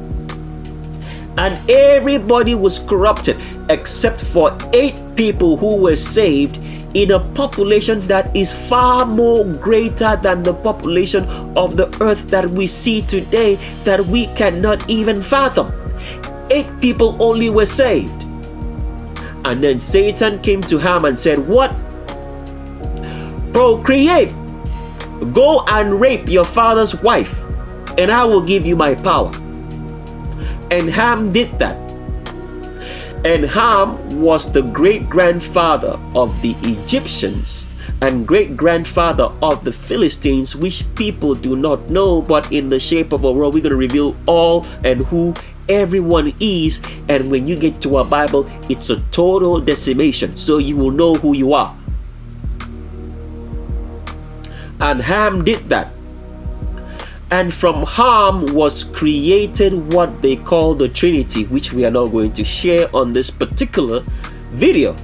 And everybody was corrupted except for 8 people who were saved in a population that is far more greater than the population of the earth that we see today, that we cannot even fathom. 8 people only were saved. And then Satan came to Ham and said, what? Procreate. Go and rape your father's wife, and I will give you my power. And Ham did that. And Ham was the great-grandfather of the Egyptians and great-grandfather of the Philistines, which people do not know, but in the Shape of a World, we're going to reveal all and who everyone is, and when you get to a Bible, it's a total decimation, so you will know who you are. And Ham did that. And from Ham was created what they call the Trinity, which we are not going to share on this particular video.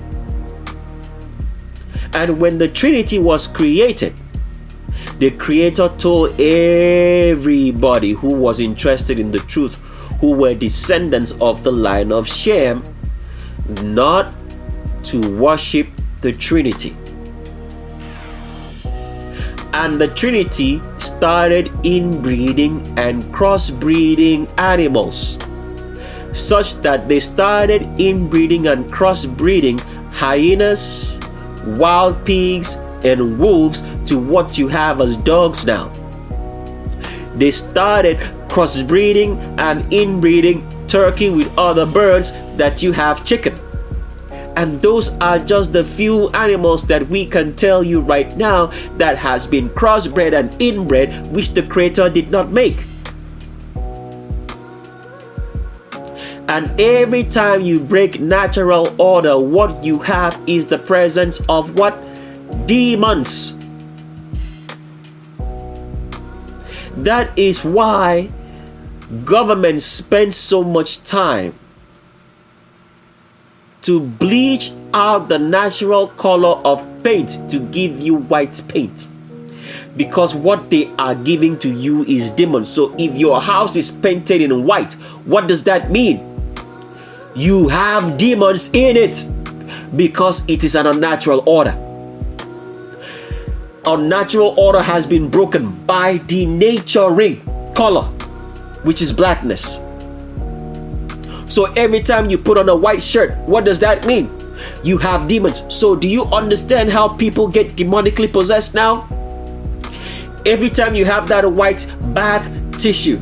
And when the Trinity was created, the Creator told everybody who was interested in the truth, who were descendants of the line of Shem, not to worship the Trinity. And the Trinity started inbreeding and crossbreeding animals, such that they started inbreeding and crossbreeding hyenas, wild pigs, and wolves to what you have as dogs now. They started crossbreeding and inbreeding turkey with other birds that you have chicken. And those are just the few animals that we can tell you right now that has been crossbred and inbred, which the Creator did not make. And every time you break natural order, what you have is the presence of what? Demons. That is why government spends so much time to bleach out the natural color of paint to give you white paint, because what they are giving to you is demons. So if your house is painted in white, what does that mean? You have demons in it, because it is an unnatural order. Unnatural order has been broken by denaturing color, which is blackness. So every time you put on a white shirt, what does that mean? You have demons. So do you understand how people get demonically possessed now? Every time you have that white bath tissue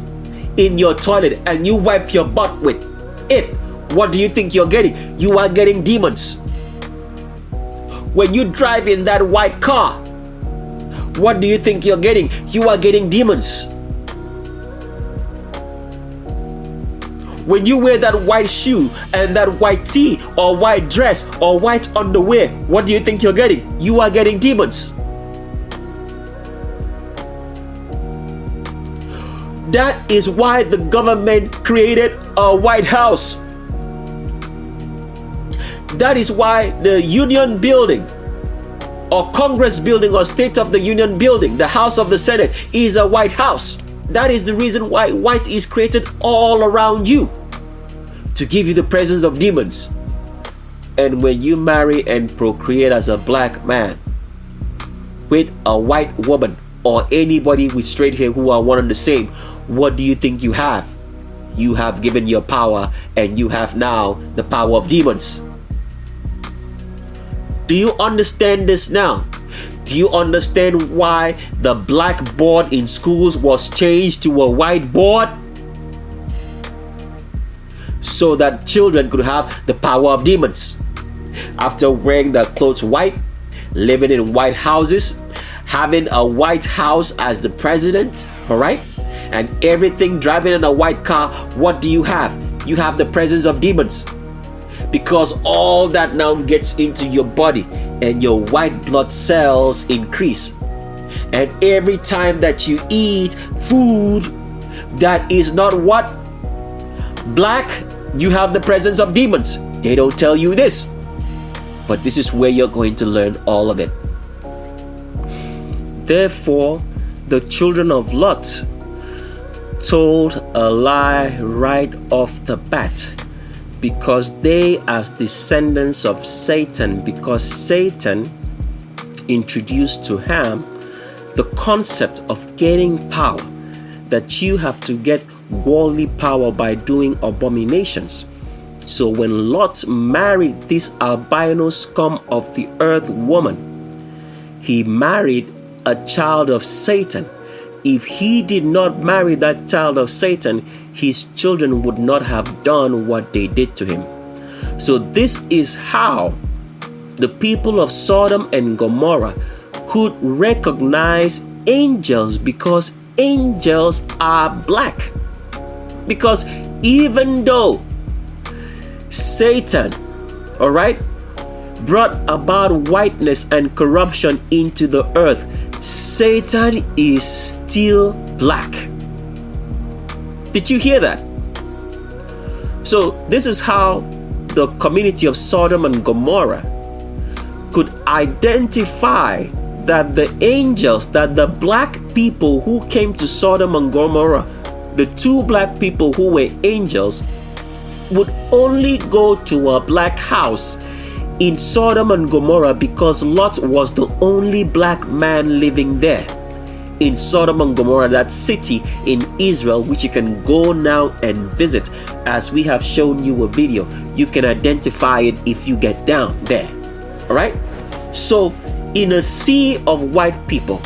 in your toilet and you wipe your butt with it, what do you think you're getting? You are getting demons. When you drive in that white car, what do you think you're getting? You are getting demons. When you wear that white shoe and that white tee or white dress or white underwear, what do you think you're getting? You are getting demons. That is why the government created a White House. That is why the Union Building or Congress Building or State of the Union Building, the House of the Senate, is a White House. That is the reason why white is created all around you, to give you the presence of demons. And when you marry and procreate as a black man with a white woman or anybody with straight hair who are one and the same, what do you think you have? You have given your power, and you have now the power of demons. Do you understand this now? Do you understand why the blackboard in schools was changed to a whiteboard? So that children could have the power of demons. After wearing their clothes white, living in white houses, having a white house as the president, alright? And everything, driving in a white car, what do you have? You have the presence of demons. Because all that now gets into your body and your white blood cells increase. And every time that you eat food that is not what? Black, you have the presence of demons. They don't tell you this, but this is where you're going to learn all of it. Therefore, the children of Lot told a lie right off the bat, because they, as descendants of Satan, because Satan introduced to Ham the concept of getting power, that you have to get worldly power by doing abominations. So when Lot married this albino scum of the earth woman, he married a child of Satan. If he did not marry that child of Satan, his children would not have done what they did to him. So this is how the people of Sodom and Gomorrah could recognize angels, because angels are black. Because even though Satan, all right, brought about whiteness and corruption into the earth, Satan is still black. Did you hear that? So this is how the community of Sodom and Gomorrah could identify that the angels, that the black people who came to Sodom and Gomorrah, the two black people who were angels, would only go to a black house in Sodom and Gomorrah because Lot was the only black man living there. In Sodom and Gomorrah, that city in Israel, which you can go now and visit, as we have shown you a video. You can identify it if you get down there. All right? So, in a sea of white people,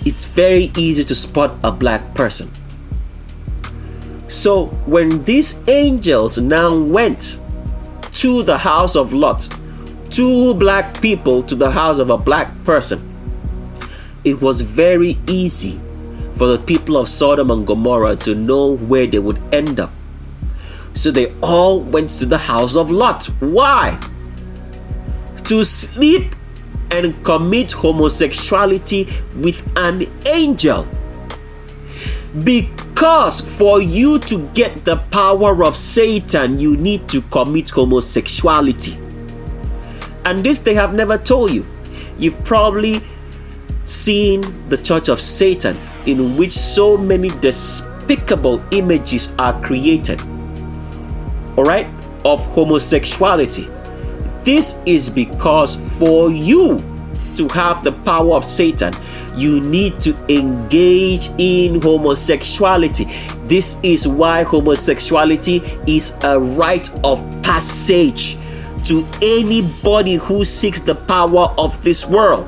it's very easy to spot a black person. So, when these angels now went to the house of Lot, two black people to the house of a black person, it was very easy for the people of Sodom and Gomorrah to know where they would end up. So they all went to the house of Lot. Why? To sleep and commit homosexuality with an angel. Because for you to get the power of Satan, you need to commit homosexuality. And this they have never told you. You've probably seen the Church of Satan, in which so many despicable images are created, all right, of homosexuality. This is because for you to have the power of Satan, you need to engage in homosexuality. This is why homosexuality is a rite of passage to anybody who seeks the power of this world.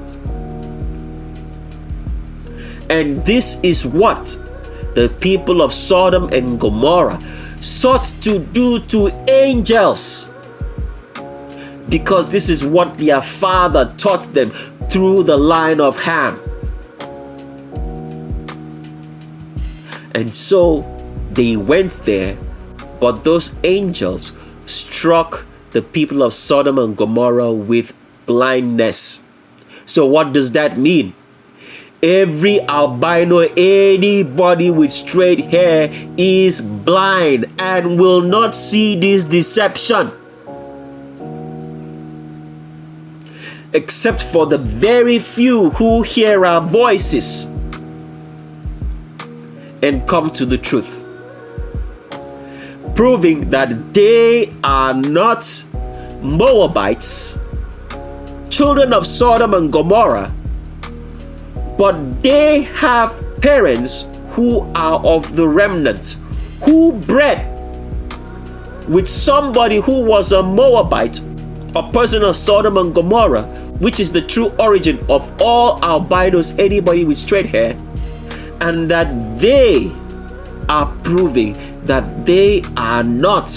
And this is what the people of Sodom and Gomorrah sought to do to angels, because this is what their father taught them through the line of Ham. And so they went there, but those angels struck the people of Sodom and Gomorrah with blindness. So what does that mean? Every albino, anybody with straight hair is blind and will not see this deception. Except for the very few who hear our voices and come to the truth, proving that they are not Moabites, children of Sodom and Gomorrah, but they have parents who are of the remnant, who bred with somebody who was a Moabite, a person of Sodom and Gomorrah, which is the true origin of all albinos, anybody with straight hair, and that they are proving that they are not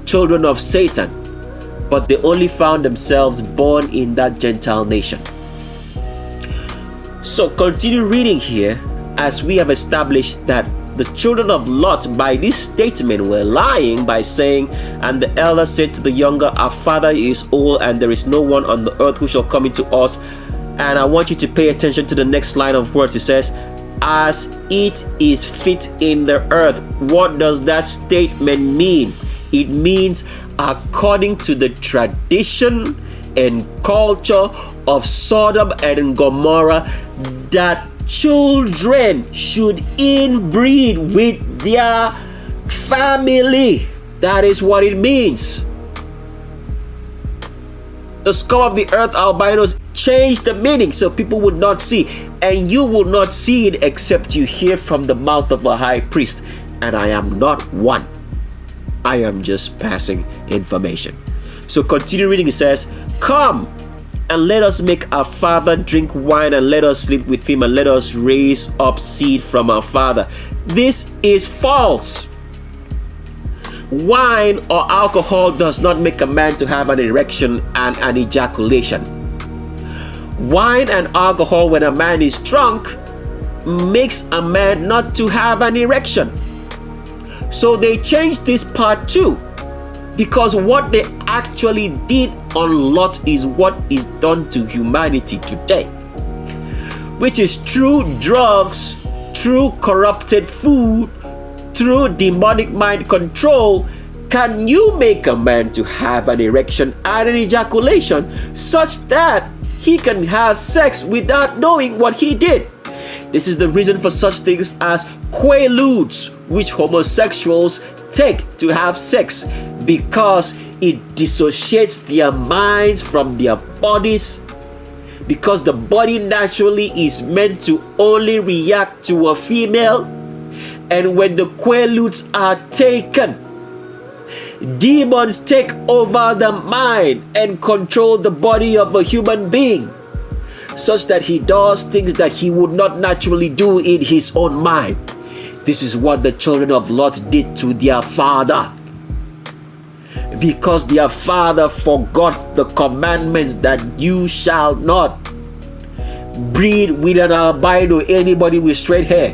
children of Satan, but they only found themselves born in that Gentile nation. So continue reading here, as we have established that the children of Lot by this statement were lying by saying, and the elder said to the younger, our father is old and there is no one on the earth who shall come into us. And I want you to pay attention to the next line of words. It says, as it is fit in the earth. What does that statement mean? It means according to the tradition and culture of Sodom and Gomorrah, that children should inbreed with their family. That is what it means. The scum of the earth albinos changed the meaning so people would not see, and you will not see it except you hear from the mouth of a high priest. And I am not one. I am just passing information. So continue reading. It says, come and let us make our father drink wine, and let us sleep with him, and let us raise up seed from our father. This is false. Wine or alcohol does not make a man to have an erection and an ejaculation. Wine and alcohol, when a man is drunk, makes a man not to have an erection. So they changed this part too, because what they actually did on Lot is what is done to humanity today, which is through drugs, through corrupted food, through demonic mind control. Can you make a man to have an erection and an ejaculation such that he can have sex without knowing what he did? This is the reason for such things as quaaludes, which homosexuals take to have sex, because it dissociates their minds from their bodies, because the body naturally is meant to only react to a female. And when the quaaludes are taken, demons take over the mind and control the body of a human being, such that he does things that he would not naturally do in his own mind. This is what the children of Lot did to their father, because their father forgot the commandments that you shall not breed with an albino, anybody with straight hair.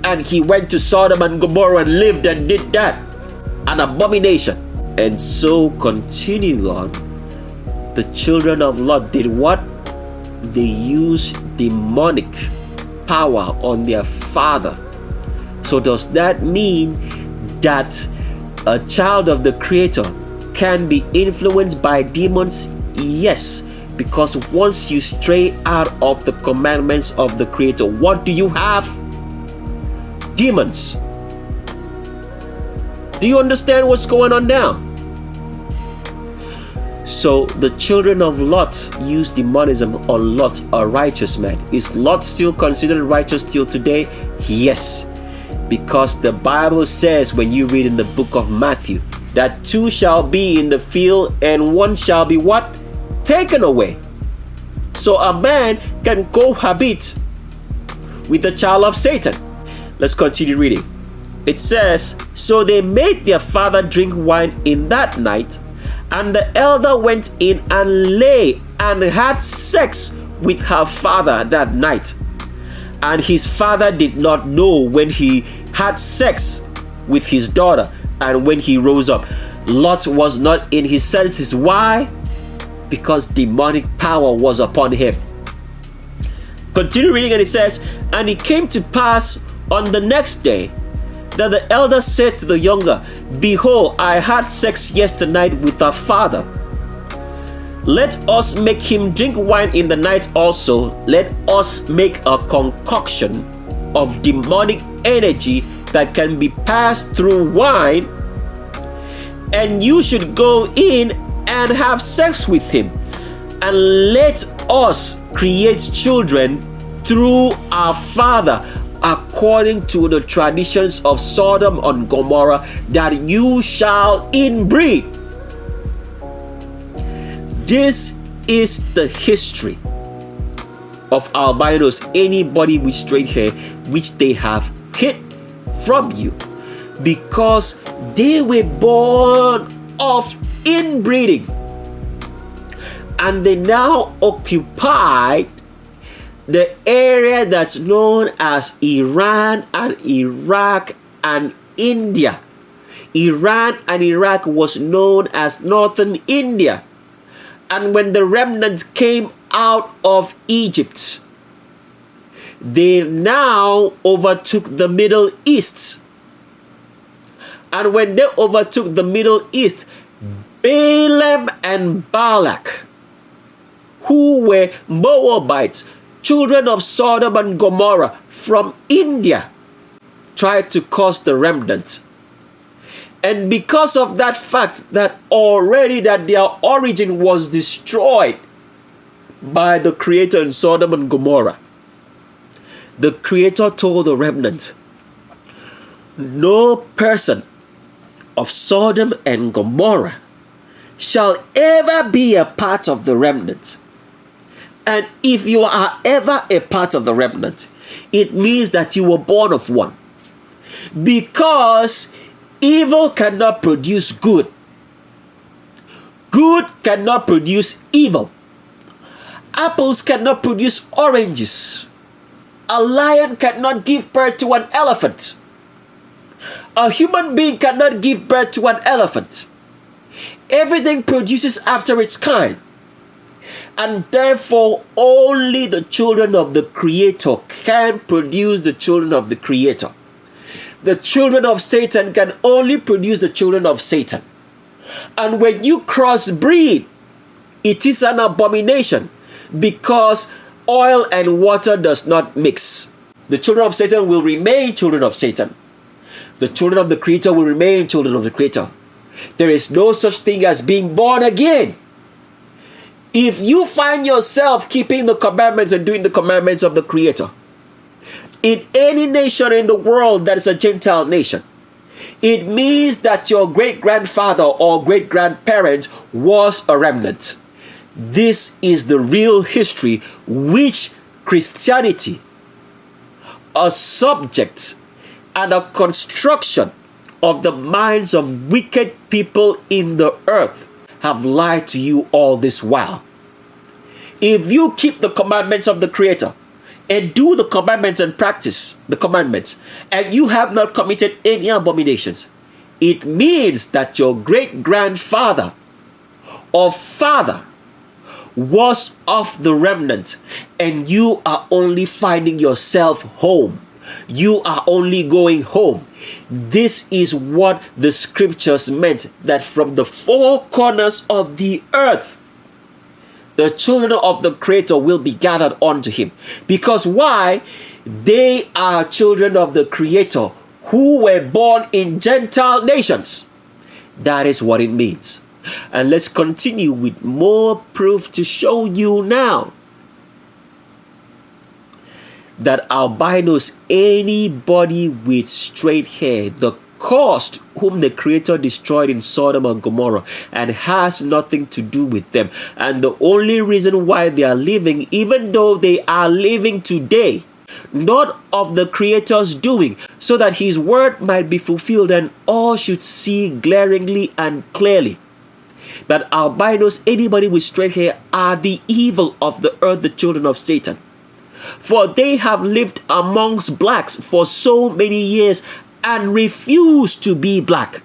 And he went to Sodom and Gomorrah and lived and did that. An abomination. And so continuing on, the children of Lot did what? They used demonic power on their father. So does that mean that a child of the Creator can be influenced by demons? Yes, because once you stray out of the commandments of the Creator, what do you have? Demons. Do you understand what's going on now? So the children of Lot used demonism on Lot, a righteous man. Is Lot still considered righteous till today? Yes, because the Bible says, when you read in the book of Matthew, that 2 shall be in the field and 1 shall be what? Taken away. So a man can cohabit with the child of Satan. Let's continue reading. It says, so they made their father drink wine in that night, and the elder went in and lay and had sex with her father that night. And his father did not know when he had sex with his daughter and when he rose up. Lot was not in his senses. Why? Because demonic power was upon him. Continue reading, and it says, and it came to pass on the next day that the elder said to the younger, behold, I had sex yesternight with our father. Let us make him drink wine in the night also. Let us make a concoction of demonic energy that can be passed through wine, and you should go in and have sex with him, and let us create children through our father, according to the traditions of Sodom and Gomorrah, that you shall inbreed. This is the history of albinos, anybody with straight hair, which they have hid from you, because they were born of inbreeding, and they now occupy the area that's known as Iran and Iraq and India. Iran and Iraq was known as Northern India. And when the remnants came out of Egypt, they now overtook the Middle East. And when they overtook the Middle East, Balaam and Balak, who were Moabites, children of Sodom and Gomorrah from India, tried to cause the remnant. And because of that fact that already that their origin was destroyed by the Creator in Sodom and Gomorrah, the Creator told the remnant, no person of Sodom and Gomorrah shall ever be a part of the remnant. And if you are ever a part of the remnant, it means that you were born of one. Because evil cannot produce good. Good cannot produce evil. Apples cannot produce oranges. A lion cannot give birth to an elephant. A human being cannot give birth to an elephant. Everything produces after its kind. And therefore, only the children of the Creator can produce the children of the Creator. The children of Satan can only produce the children of Satan. And when you crossbreed, it is an abomination because oil and water does not mix. The children of Satan will remain children of Satan. The children of the Creator will remain children of the Creator. There is no such thing as being born again. If you find yourself keeping the commandments and doing the commandments of the Creator, in any nation in the world that is a Gentile nation, it means that your great-grandfather or great-grandparent was a remnant. This is the real history which Christianity, a subject and a construction of the minds of wicked people in the earth, have lied to you all this while. If you keep the commandments of the Creator and do the commandments and practice the commandments, and you have not committed any abominations, it means that your great-grandfather or father was of the remnant, and you are only finding yourself home. You are only going home. This is what the scriptures meant, that from the four corners of the earth, the children of the Creator will be gathered unto him. Because why? They are children of the Creator who were born in Gentile nations. That is what it means. And let's continue with more proof to show you now that albinos, anybody with straight hair, the cost whom the Creator destroyed in Sodom and Gomorrah, and has nothing to do with them. And the only reason why they are living, even though they are living today, not of the Creator's doing, so that his word might be fulfilled and all should see glaringly and clearly that albinos, anybody with straight hair, are the evil of the earth, the children of Satan. For they have lived amongst blacks for so many years and refuse to be black,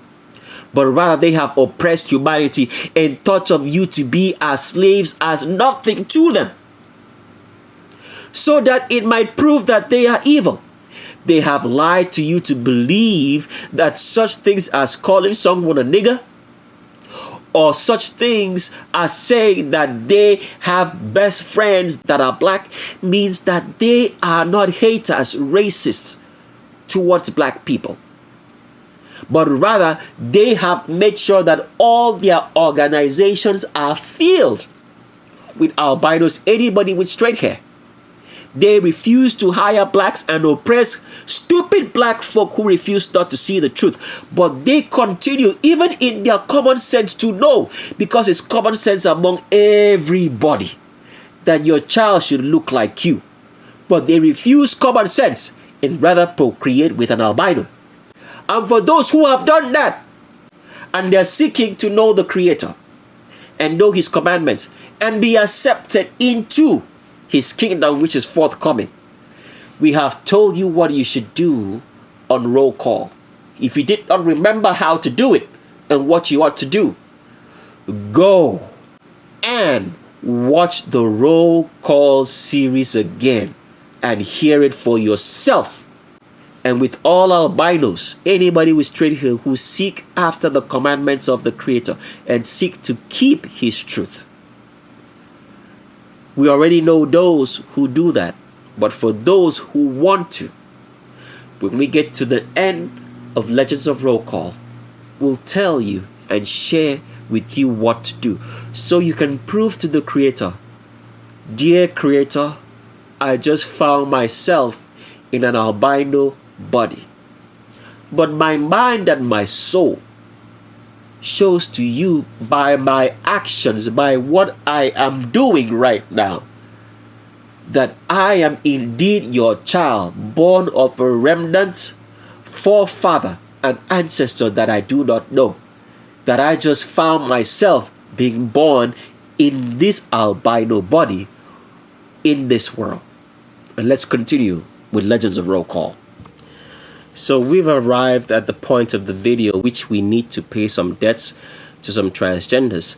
but rather they have oppressed humanity and thought of you to be as slaves, as nothing to them, so that it might prove that they are evil. They have lied to you to believe that such things as calling someone a nigger, or such things as saying that they have best friends that are black, means that they are not haters, racists towards black people. But rather, they have made sure that all their organizations are filled with albinos, anybody with straight hair. They refuse to hire blacks and oppress stupid black folk who refuse not to see the truth. But they continue, even in their common sense, to know, because it's common sense among everybody, that your child should look like you. But they refuse common sense and rather procreate with an albino. And for those who have done that, and they're seeking to know the Creator and know his commandments and be accepted into his kingdom, which is forthcoming, we have told you what you should do on roll call. If you did not remember how to do it and what you ought to do, go and watch the roll call series again and hear it for yourself. And with all albinos, anybody with straight hair who seek after the commandments of the Creator and seek to keep his truth. We already know those who do that. But for those who want to, when we get to the end of Legends of Roll Call, we'll tell you and share with you what to do, so you can prove to the Creator, dear Creator, I just found myself in an albino body, but my mind and my soul shows to you by my actions, by what I am doing right now, that I am indeed your child, born of a remnant, forefather, and ancestor that I do not know, that I just found myself being born in this albino body in this world. And let's continue with Legends of Roll Call. So we've arrived at the point of the video which we need to pay some debts to some transgenders.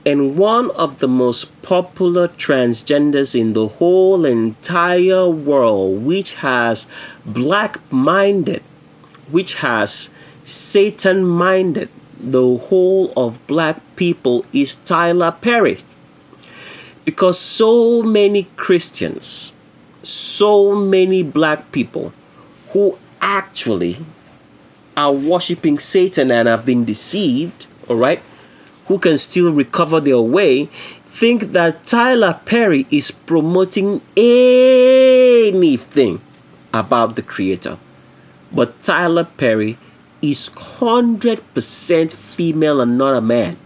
And one of the most popular transgenders in the whole entire world, which has black-minded, which has Satan-minded the whole of black people, is Tyler Perry. Because so many Christians, so many black people who actually are worshiping Satan and have been deceived, all right, who can still recover their way, think that Tyler Perry is promoting anything about the Creator. But Tyler Perry is 100% female and not a man.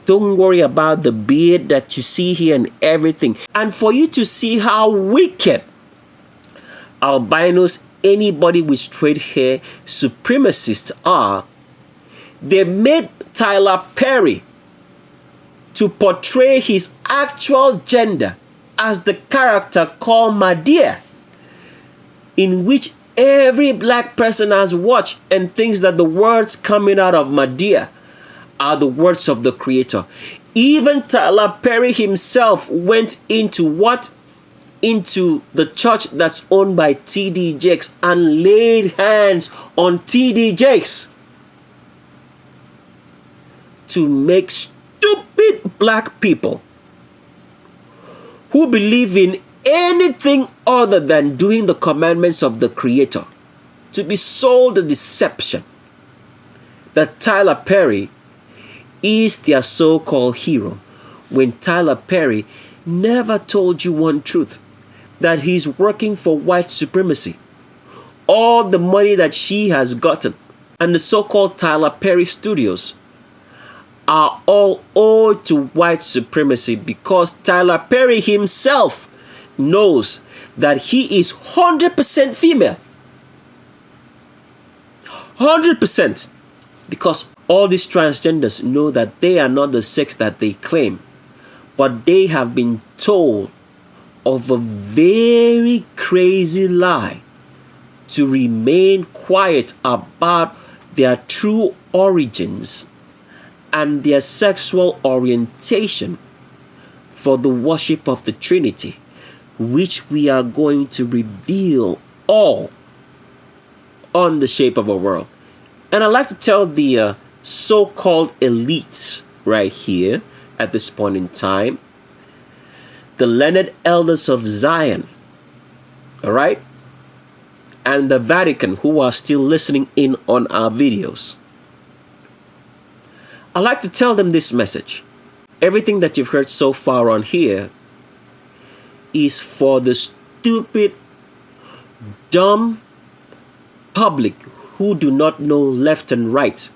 Don't worry about the beard that you see here and everything. And for you to see how wicked albinos, anybody with straight hair, supremacists are, they made Tyler Perry to portray his actual gender as the character called Madea, in which every black person has watched and thinks that the words coming out of Madea are the words of the Creator. Even Tyler Perry himself went into what? Into the church that's owned by T.D. Jakes and laid hands on T.D. Jakes to make stupid black people who believe in anything other than doing the commandments of the Creator to be sold the deception that Tyler Perry is their so-called hero, when Tyler Perry never told you one truth, that he's working for white supremacy. All the money that she has gotten and the so-called Tyler Perry studios are all owed to white supremacy, because Tyler Perry himself knows that he is 100% female. 100%. Because all these transgenders know that they are not the sex that they claim, but they have been told of a very crazy lie to remain quiet about their true origins and their sexual orientation for the worship of the Trinity, which we are going to reveal all on the Shape of a World. And I'd like to tell the so-called elites right here at this point in time, the learned elders of Zion, all right, and the Vatican, who are still listening in on our videos, I'd like to tell them this message. Everything that you've heard so far on here is for the stupid, dumb public who do not know left and right,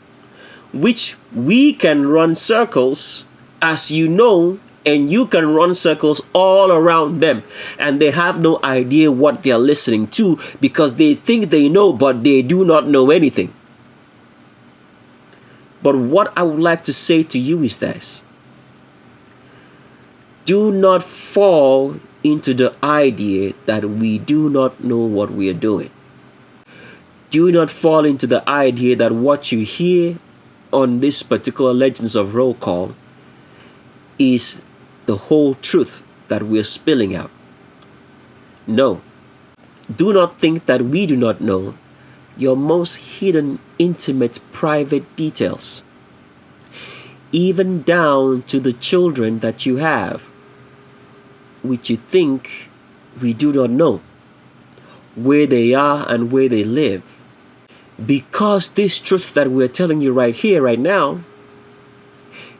which we can run circles, as you know, and you can run circles all around them, and they have no idea what they are listening to, because they think they know, but they do not know anything. But what I would like to say to you is this: do not fall into the idea that we do not know what we are doing. Do not fall into the idea that what you hear on this particular Legends of Roll Call is the whole truth that we're spilling out. No. Do not think that we do not know your most hidden, intimate, private details, even down to the children that you have, which you think we do not know where they are and where they live. Because this truth that we're telling you right here, right now,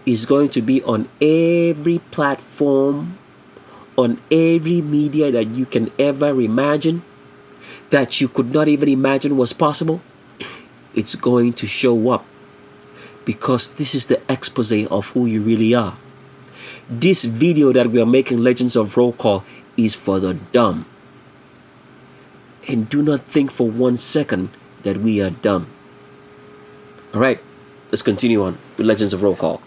is going to be on every platform, on every media that you can ever imagine, that you could not even imagine was possible. It's going to show up, because this is the expose of who you really are. This video that we are making, Legends of Roll Call, is for the dumb. And do not think for 1 second that we are dumb. All right, let's continue on with Legends of Roll Call.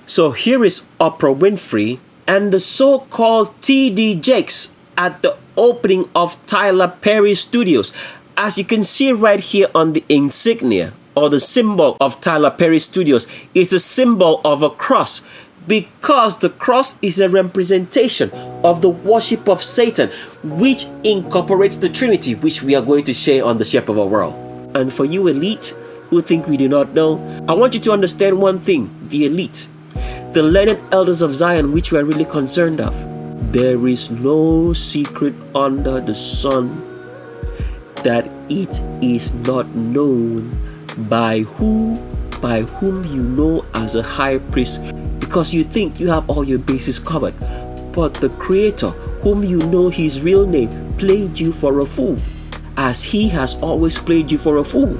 So here is Oprah Winfrey and the so-called T.D. Jakes at the opening of Tyler Perry Studios. As you can see right here on the insignia or the symbol of Tyler Perry Studios is a symbol of a cross, because the cross is a representation of the worship of Satan, which incorporates the Trinity, which we are going to share on the Shape of Our World. And for you elite who think we do not know, I want you to understand one thing, the elite, the learned elders of Zion, which we are really concerned of. There is no secret under the sun that it is not known by whom you know as a high priest, because you think you have all your bases covered. But the Creator, whom you know his real name, played you for a fool, as he has always played you for a fool.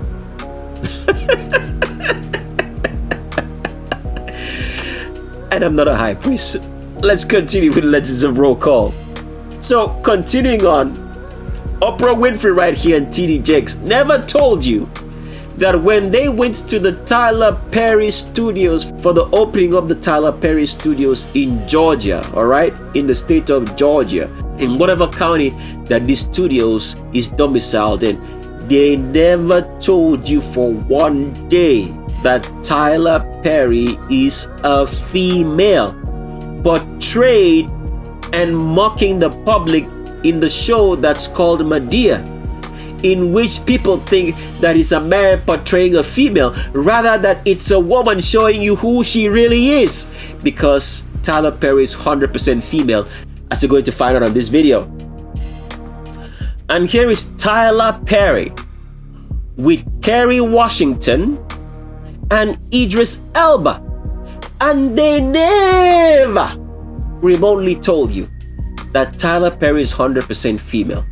And I'm not a high priest. Let's continue with Legends of Roll Call. So, continuing on, Oprah Winfrey right here and TD Jakes never told you that when they went to the Tyler Perry Studios for the opening of the Tyler Perry Studios in Georgia, alright, in the state of Georgia, in whatever county that these studios is domiciled in, they never told you for one day that Tyler Perry is a female, portrayed and mocking the public in the show that's called Medea, in which people think that it's a man portraying a female, rather that it's a woman showing you who she really is, because Tyler Perry is 100% female, as you're going to find out on this video. And here is Tyler Perry with Kerry Washington and Idris Elba, and they never remotely told you that Tyler Perry is 100% female.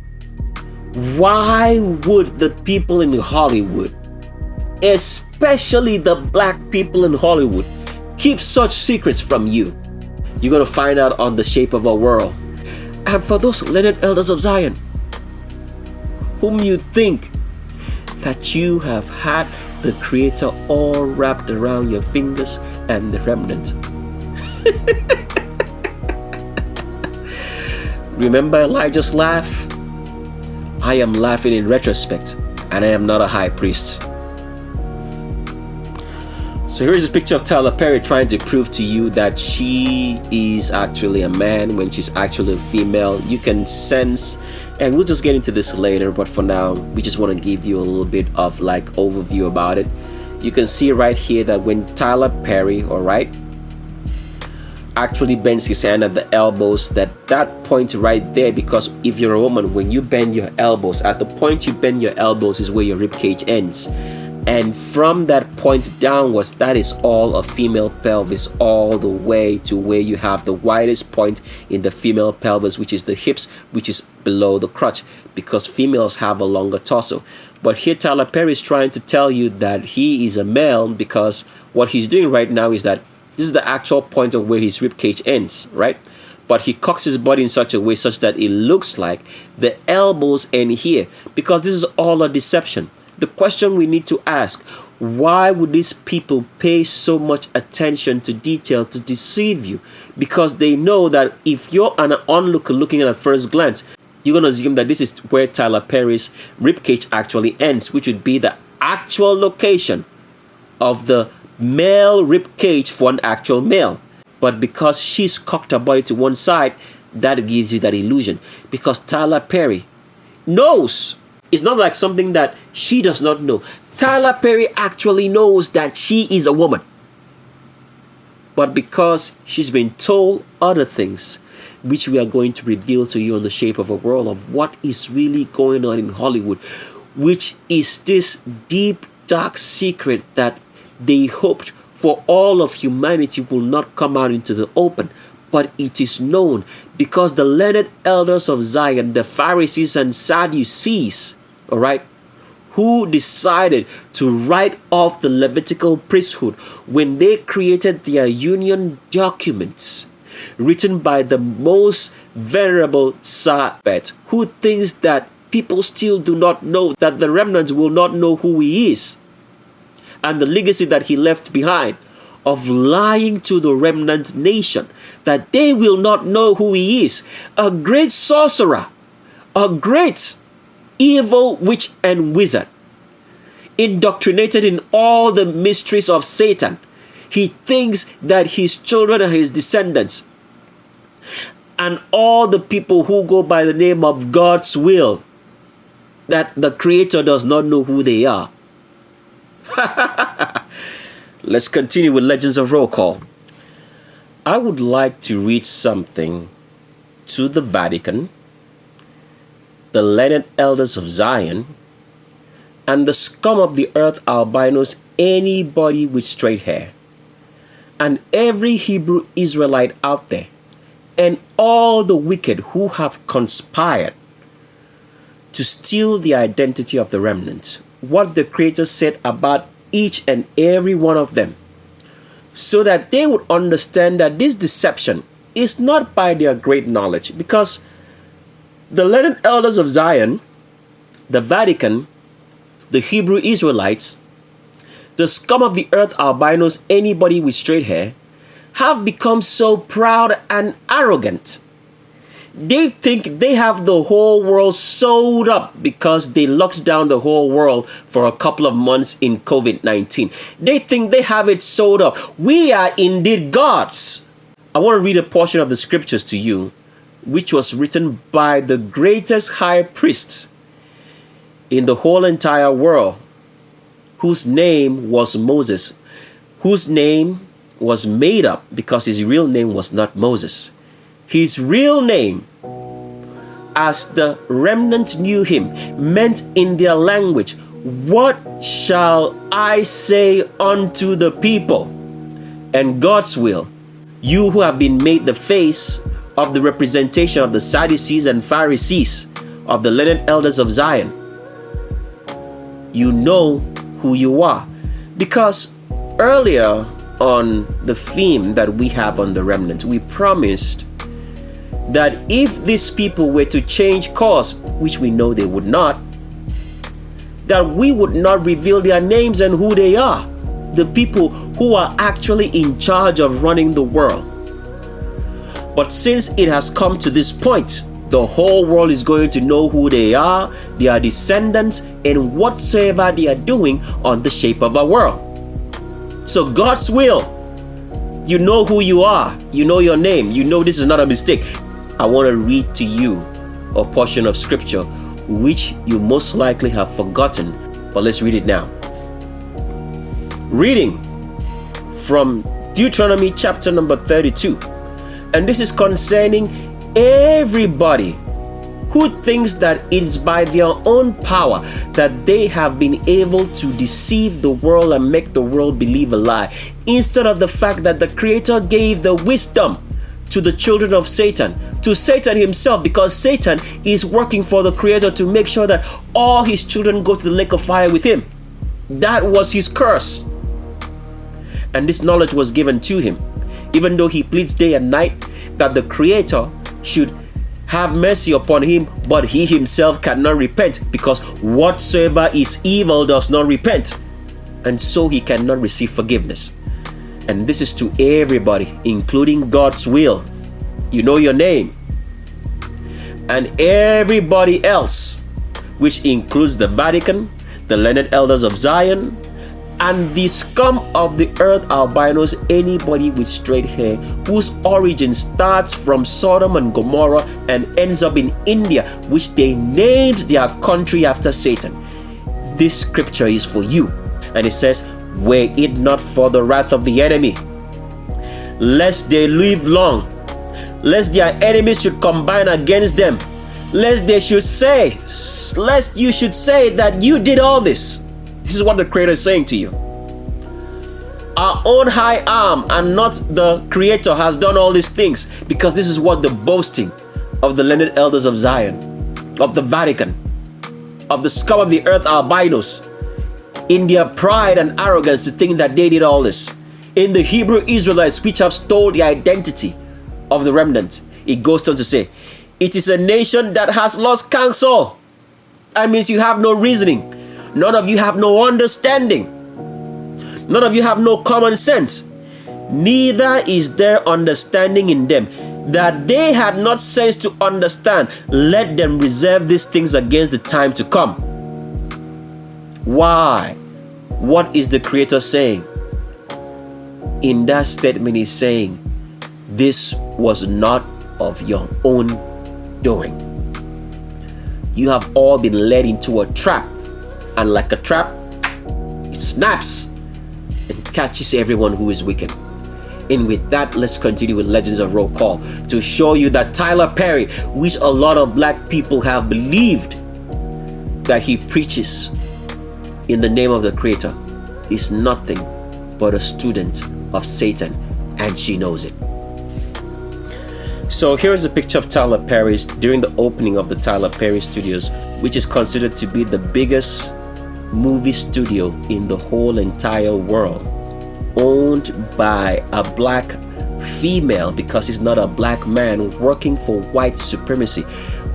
Why would the people in Hollywood, especially the black people in Hollywood, keep such secrets from you? You're going to find out on The Shape of Our World. And for those learned elders of Zion, whom you think that you have had the Creator all wrapped around your fingers and the remnant. Remember Elijah's laugh? I am laughing in retrospect, and I am not a high priest. So here's a picture of Tyler Perry trying to prove to you that she is actually a man when she's actually a female. You can sense, and we'll just get into this later, but for now we just want to give you a little bit of like overview about it. You can see right here that when Tyler Perry, alright, actually bends his hand at the elbows, that point right there, because if you're a woman, when you bend your elbows, at the point you bend your elbows is where your rib cage ends. And from that point downwards, that is all a female pelvis, all the way to where you have the widest point in the female pelvis, which is the hips, which is below the crotch, because females have a longer torso. But here Tyler Perry is trying to tell you that he is a male, because what he's doing right now is that this is the actual point of where his rib cage ends, right? But he cocks his body in such a way such that it looks like the elbows end here, because this is all a deception. The question we need to ask, why would these people pay so much attention to detail to deceive you? Because they know that if you're an onlooker looking at first glance, you're going to assume that this is where Tyler Perry's ribcage actually ends, which would be the actual location of the male ribcage for an actual male. But because she's cocked her body to one side, that gives you that illusion. Because Tyler Perry knows. It's not like something that she does not know. Tyler Perry actually knows that she is a woman. But because she's been told other things, which we are going to reveal to you on The Shape of a World, of what is really going on in Hollywood, which is this deep, dark secret that they hoped for all of humanity will not come out into the open. But it is known, because the learned elders of Zion, the Pharisees and Sadducees, all right, who decided to write off the Levitical priesthood when they created their union documents, written by the most venerable Sabbath, who thinks that people still do not know, that the remnant will not know who he is, and the legacy that he left behind of lying to the remnant nation, that they will not know who he is. A great sorcerer, a great evil witch and wizard, indoctrinated in all the mysteries of Satan. He thinks that his children are his descendants. And all the people who go by the name of God's will, that the Creator does not know who they are. Let's continue with Legends of Roll Call. I would like to read something to the Vatican, the learned elders of Zion, and the scum of the earth albinos, anybody with straight hair, and every Hebrew Israelite out there, and all the wicked who have conspired to steal the identity of the remnant, what the Creator said about each and every one of them, so that they would understand that this deception is not by their great knowledge, because the learned elders of Zion, the Vatican, the Hebrew Israelites, the scum of the earth albinos, anybody with straight hair, have become so proud and arrogant. They think they have the whole world sewed up because they locked down the whole world for a couple of months in COVID-19. They think they have it sewed up. We are indeed gods. I want to read a portion of the scriptures to you, which was written by the greatest high priest in the whole entire world, whose name was Moses, whose name was made up because his real name was not Moses. His real name, as the remnant knew him, meant in their language, "What shall I say unto the people?" And God's will, you who have been made the face of the representation of the Sadducees and Pharisees, of the learned elders of Zion, you know who you are. Because earlier on the theme that we have on the remnant, we promised that if these people were to change course, which we know they would not, that we would not reveal their names and who they are, the people who are actually in charge of running the world. But since it has come to this point, the whole world is going to know who they are, their descendants, and whatsoever they are doing on the shape of our world. So God's will, you know who you are, you know your name, you know this is not a mistake. I want to read to you a portion of scripture which you most likely have forgotten, but let's read it now. Reading from Deuteronomy chapter number 32. And this is concerning everybody who thinks that it is by their own power that they have been able to deceive the world and make the world believe a lie, instead of the fact that the Creator gave the wisdom to the children of Satan, to Satan himself, because Satan is working for the Creator to make sure that all his children go to the lake of fire with him. That was his curse. And this knowledge was given to him, even though he pleads day and night that the Creator should have mercy upon him, but he himself cannot repent, because whatsoever is evil does not repent, and so he cannot receive forgiveness. And this is to everybody, including God's will. You know your name. And everybody else, which includes the Vatican, the learned elders of Zion, and the scum of the earth albinos, anybody with straight hair, whose origin starts from Sodom and Gomorrah and ends up in India, which they named their country after Satan. This scripture is for you. And it says, "Were it not for the wrath of the enemy, lest they live long, lest their enemies should combine against them, lest you should say that you did all this." This is what the Creator is saying to you. Our own high arm and not the Creator has done all these things, because this is what the boasting of the learned elders of Zion, of the Vatican, of the scum of the earth albinos, in their pride and arrogance to think that they did all this. In the Hebrew Israelites, which have stole the identity of the remnant, it goes on to say, it is a nation that has lost counsel. That means you have no reasoning. None of you have no understanding. None of you have no common sense. Neither is there understanding in them. that they had not sense to understand, let them reserve these things against the time to come. Why? What is the Creator saying? In that statement, He's saying, this was not of your own doing. You have all been led into a trap, and like a trap, it snaps and catches everyone who is wicked. And with that, let's continue with Legends of Roll Call to show you that Tyler Perry, which a lot of black people have believed that he preaches in the name of the Creator, is nothing but a student of Satan, and she knows it. So here's a picture of Tyler Perry's during the opening of the Tyler Perry Studios, which is considered to be the biggest movie studio in the whole entire world, owned by a black female, because he's not a black man working for white supremacy,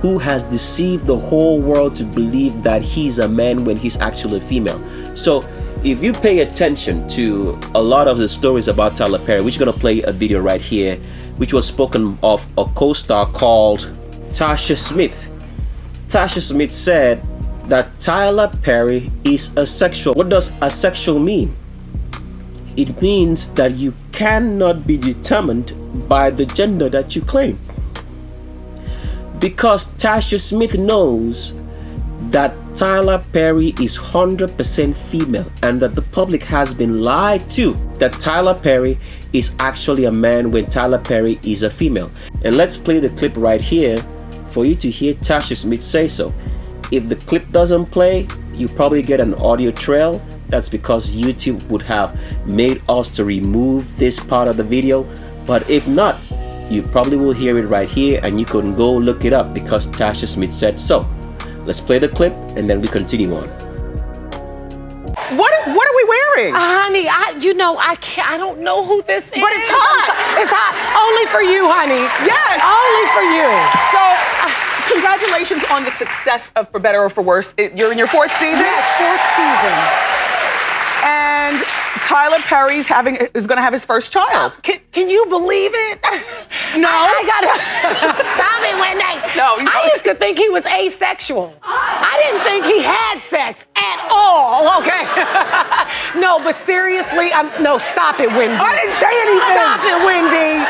who has deceived the whole world to believe that he's a man when he's actually a female. So if you pay attention to a lot of the stories about Tyler Perry, which is going to play a video right here, which was spoken of a co-star called Tasha Smith. Tasha Smith said that Tyler Perry is asexual. What does asexual mean? It means that you cannot be determined by the gender that you claim. Because Tasha Smith knows that Tyler Perry is 100% female, and that the public has been lied to that Tyler Perry is actually a man when Tyler Perry is a female. And let's play the clip right here for you to hear Tasha Smith say so. If the clip doesn't play, you probably get an audio trail. That's because YouTube would have made us to remove this part of the video. But if not, you probably will hear it right here, and you can go look it up because Tasha Smith said so. Let's play the clip and then we continue on. What are we wearing? Honey, I don't know who this is. But it's hot. It's hot. Only for you, honey. Yes. Only for you. So, congratulations on the success of For Better or For Worse. You're in your 4th season? Yes, 4th season. And Tyler Perry is going to have his first child. Can you believe it? No. I gotta stop it, Wendy. No. I used to think he was asexual. I didn't think he had sex at all. Okay. No, but seriously, no, stop it, Wendy. I didn't say anything. Stop it, Wendy.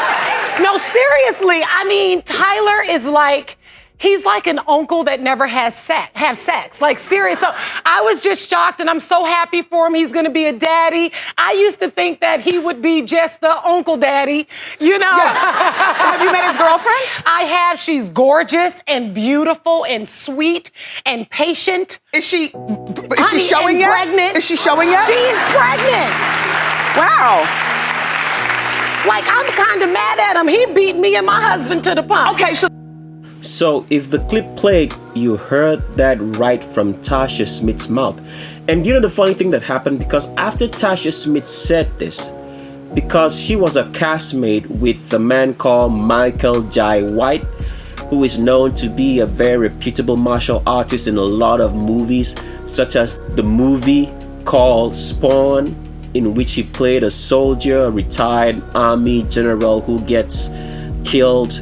No, seriously. I mean, Tyler is like, he's like an uncle that never have sex. Like, serious. So I was just shocked, and I'm so happy for him. He's going to be a daddy. I used to think that he would be just the uncle daddy, you know. Yeah. Have you met his girlfriend? I have. She's gorgeous and beautiful and sweet and patient. Is she showing yet? Pregnant. Is she showing yet? She's pregnant. Wow. Like, I'm kind of mad at him. He beat me and my husband to the punch. Okay, So if the clip played, you heard that right from Tasha Smith's mouth. And you know the funny thing that happened? Because after Tasha Smith said this, because she was a castmate with the man called Michael Jai White, who is known to be a very reputable martial artist in a lot of movies, such as the movie called Spawn, in which he played a soldier, a retired army general who gets killed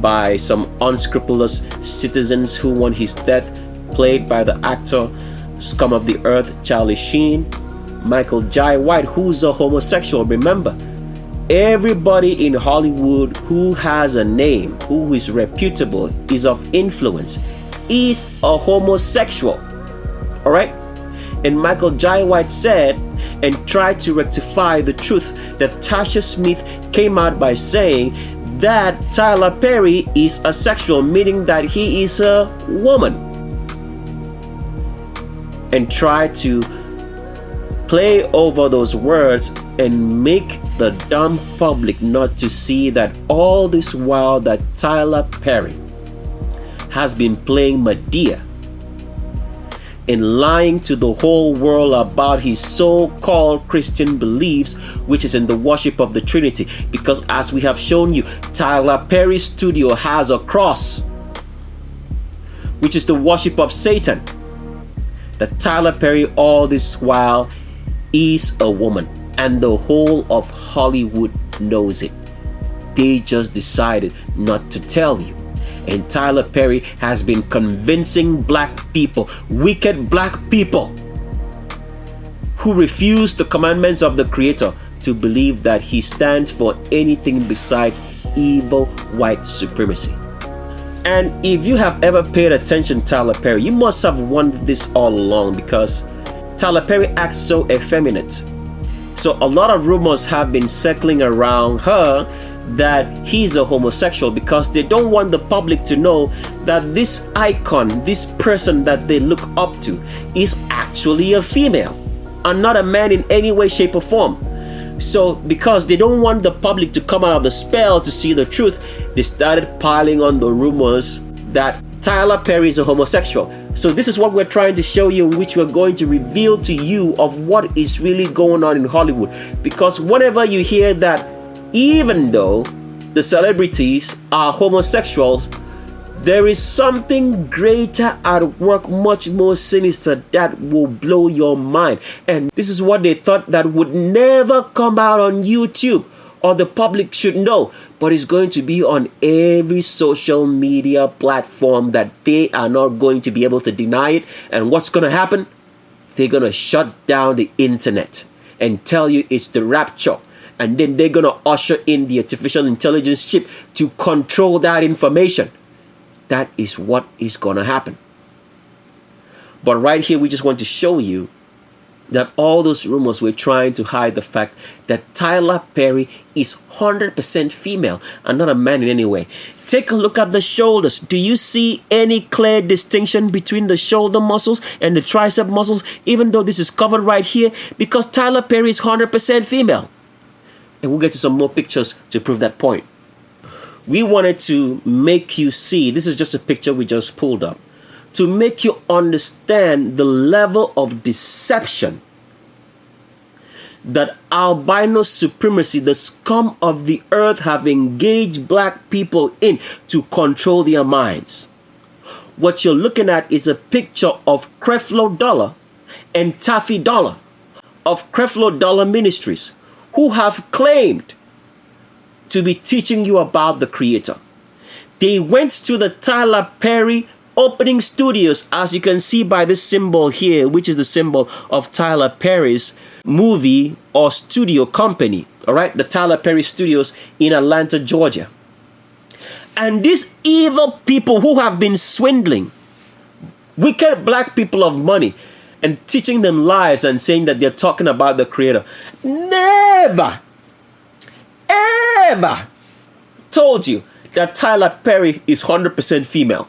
by some unscrupulous citizens who want his death, played by the actor Scum of the Earth, Charlie Sheen. Michael Jai White, who's a homosexual. Remember, everybody in Hollywood who has a name, who is reputable, is of influence, is a homosexual. All right? And Michael Jai White said and tried to rectify the truth that Tasha Smith came out by saying that Tyler Perry is asexual, meaning that he is a woman, and try to play over those words and make the dumb public not to see that all this while that Tyler Perry has been playing Medea and lying to the whole world about his so-called Christian beliefs, which is in the worship of the Trinity. Because as we have shown you, Tyler Perry's studio has a cross, which is the worship of Satan. That Tyler Perry all this while is a woman, and the whole of Hollywood knows it. They just decided not to tell you. And Tyler Perry has been convincing black people, wicked black people, who refuse the commandments of the Creator, to believe that he stands for anything besides evil white supremacy. And if you have ever paid attention to Tyler Perry, you must have wondered this all along, because Tyler Perry acts so effeminate. So a lot of rumors have been circling around her that he's a homosexual, because they don't want the public to know that this icon, this person that they look up to, is actually a female and not a man in any way, shape, or form. So because they don't want the public to come out of the spell to see the truth, they started piling on the rumors that Tyler Perry is a homosexual. So this is what we're trying to show you, in which we're going to reveal to you of what is really going on in Hollywood. Because whenever you hear that, even though the celebrities are homosexuals, there is something greater at work, much more sinister, that will blow your mind. And this is what they thought that would never come out on YouTube, or the public should know, but it's going to be on every social media platform that they are not going to be able to deny it. And what's going to happen? They're going to shut down the internet and tell you it's the rapture. And then they're going to usher in the artificial intelligence chip to control that information. That is what is going to happen. But right here, we just want to show you that all those rumors were trying to hide the fact that Tyler Perry is 100% female and not a man in any way. Take a look at the shoulders. Do you see any clear distinction between the shoulder muscles and the tricep muscles, even though this is covered right here? Because Tyler Perry is 100% female. And we'll get to some more pictures to prove that point. We wanted to make you see, this is just a picture we just pulled up, to make you understand the level of deception that albino supremacy, the scum of the earth, have engaged black people in to control their minds. What you're looking at is a picture of Creflo Dollar and Taffy Dollar of Creflo Dollar Ministries, who have claimed to be teaching you about the Creator. They went to the Tyler Perry opening studios, as you can see by this symbol here, which is the symbol of Tyler Perry's movie or studio company. All right, the Tyler Perry Studios in Atlanta, Georgia. And these evil people who have been swindling wicked black people of money and teaching them lies and saying that they're talking about the Creator, never, ever told you that Tyler Perry is 100% female.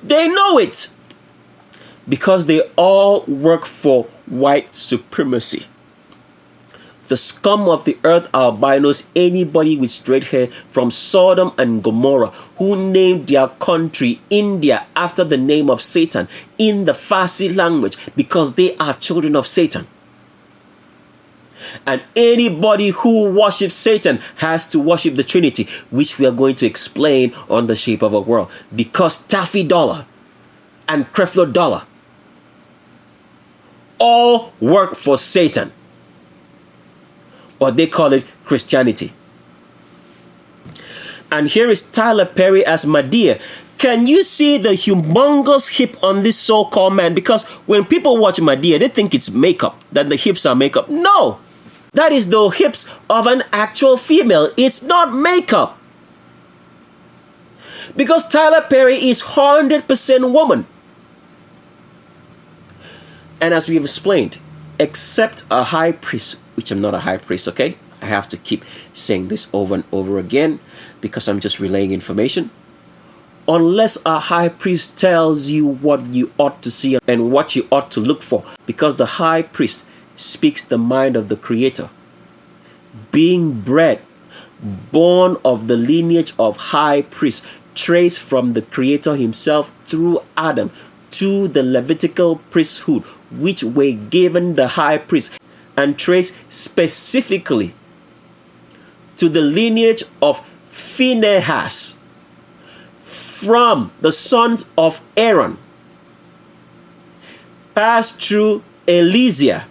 They know it because they all work for white supremacy. The scum of the earth albinos, anybody with straight hair from Sodom and Gomorrah, who named their country India after the name of Satan in the Farsi language because they are children of Satan. And anybody who worships Satan has to worship the Trinity, which we are going to explain on The Shape of a World. Because Taffy Dollar and Creflo Dollar all work for Satan. But they call it Christianity. And here is Tyler Perry as Madea. Can you see the humongous hip on this so-called man? Because when people watch Madea, they think it's makeup, that the hips are makeup. No! That is the hips of an actual female. It's not makeup. Because Tyler Perry is 100% woman. And as we have explained, except a high priest, which I'm not a high priest, okay? I have to keep saying this over and over again because I'm just relaying information. Unless a high priest tells you what you ought to see and what you ought to look for, because the high priest speaks the mind of the Creator. Being bred, born of the lineage of high priests, traced from the Creator himself through Adam to the Levitical priesthood, which were given the high priest, and traced specifically to the lineage of Phinehas from the sons of Aaron, passed through Elijah,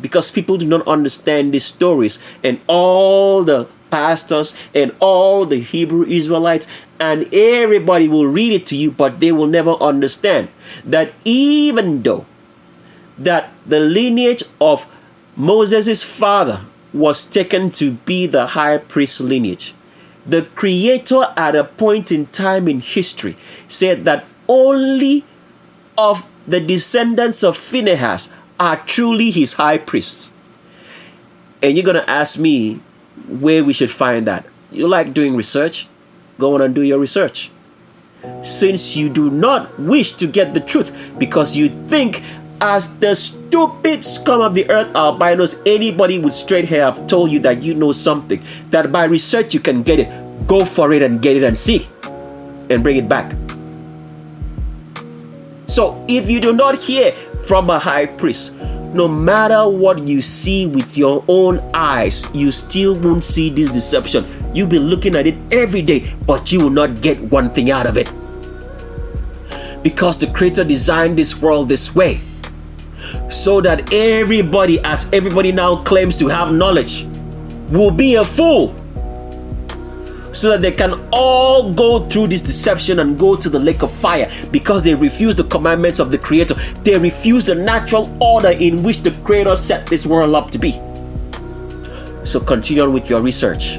because people do not understand these stories and all the pastors and all the Hebrew Israelites, and everybody will read it to you, but they will never understand that even though that the lineage of Moses' father was taken to be the high priest lineage, the Creator at a point in time in history said that only of the descendants of Phinehas are truly his high priests. And you're going to ask me where we should find that. You like doing research? Go on and do your research. Since you do not wish to get the truth because you think as the stupid scum of the earth albinos, anybody with straight hair have told you that you know something, that by research you can get it, go for it and get it and see and bring it back. So if you do not hear from a high priest, no matter what you see with your own eyes, you still won't see this deception. You'll be looking at it every day, but you will not get one thing out of it. Because the Creator designed this world this way, so that everybody, as everybody now claims to have knowledge, will be a fool, so that they can all go through this deception and go to the lake of fire, because they refuse the commandments of the Creator. They refuse the natural order in which the Creator set this world up to be. So continue on with your research,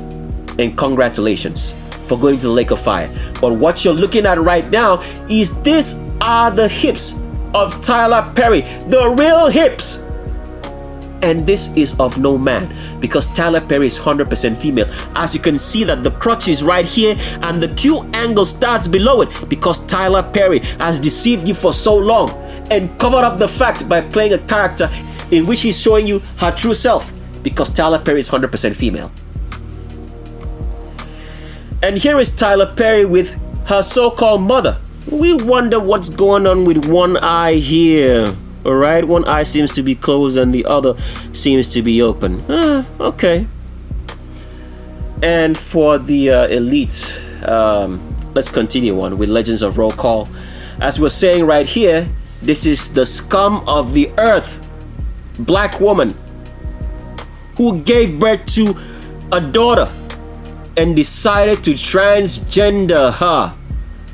and congratulations for going to the lake of fire. But what you're looking at right now is these are the hips of Tyler Perry, the real hips. And this is of no man, because Tyler Perry is 100% female. As you can see that the crotch is right here and the Q angle starts below it, because Tyler Perry has deceived you for so long and covered up the fact by playing a character in which he's showing you her true self, because Tyler Perry is 100% female. And here is Tyler Perry with her so-called mother. We wonder what's going on with one eye here. Alright, one eye seems to be closed and the other seems to be open. Okay. And for the elite, let's continue on with Legends of Roll Call. As we're saying right here, this is the scum of the earth, black woman, who gave birth to a daughter and decided to transgender her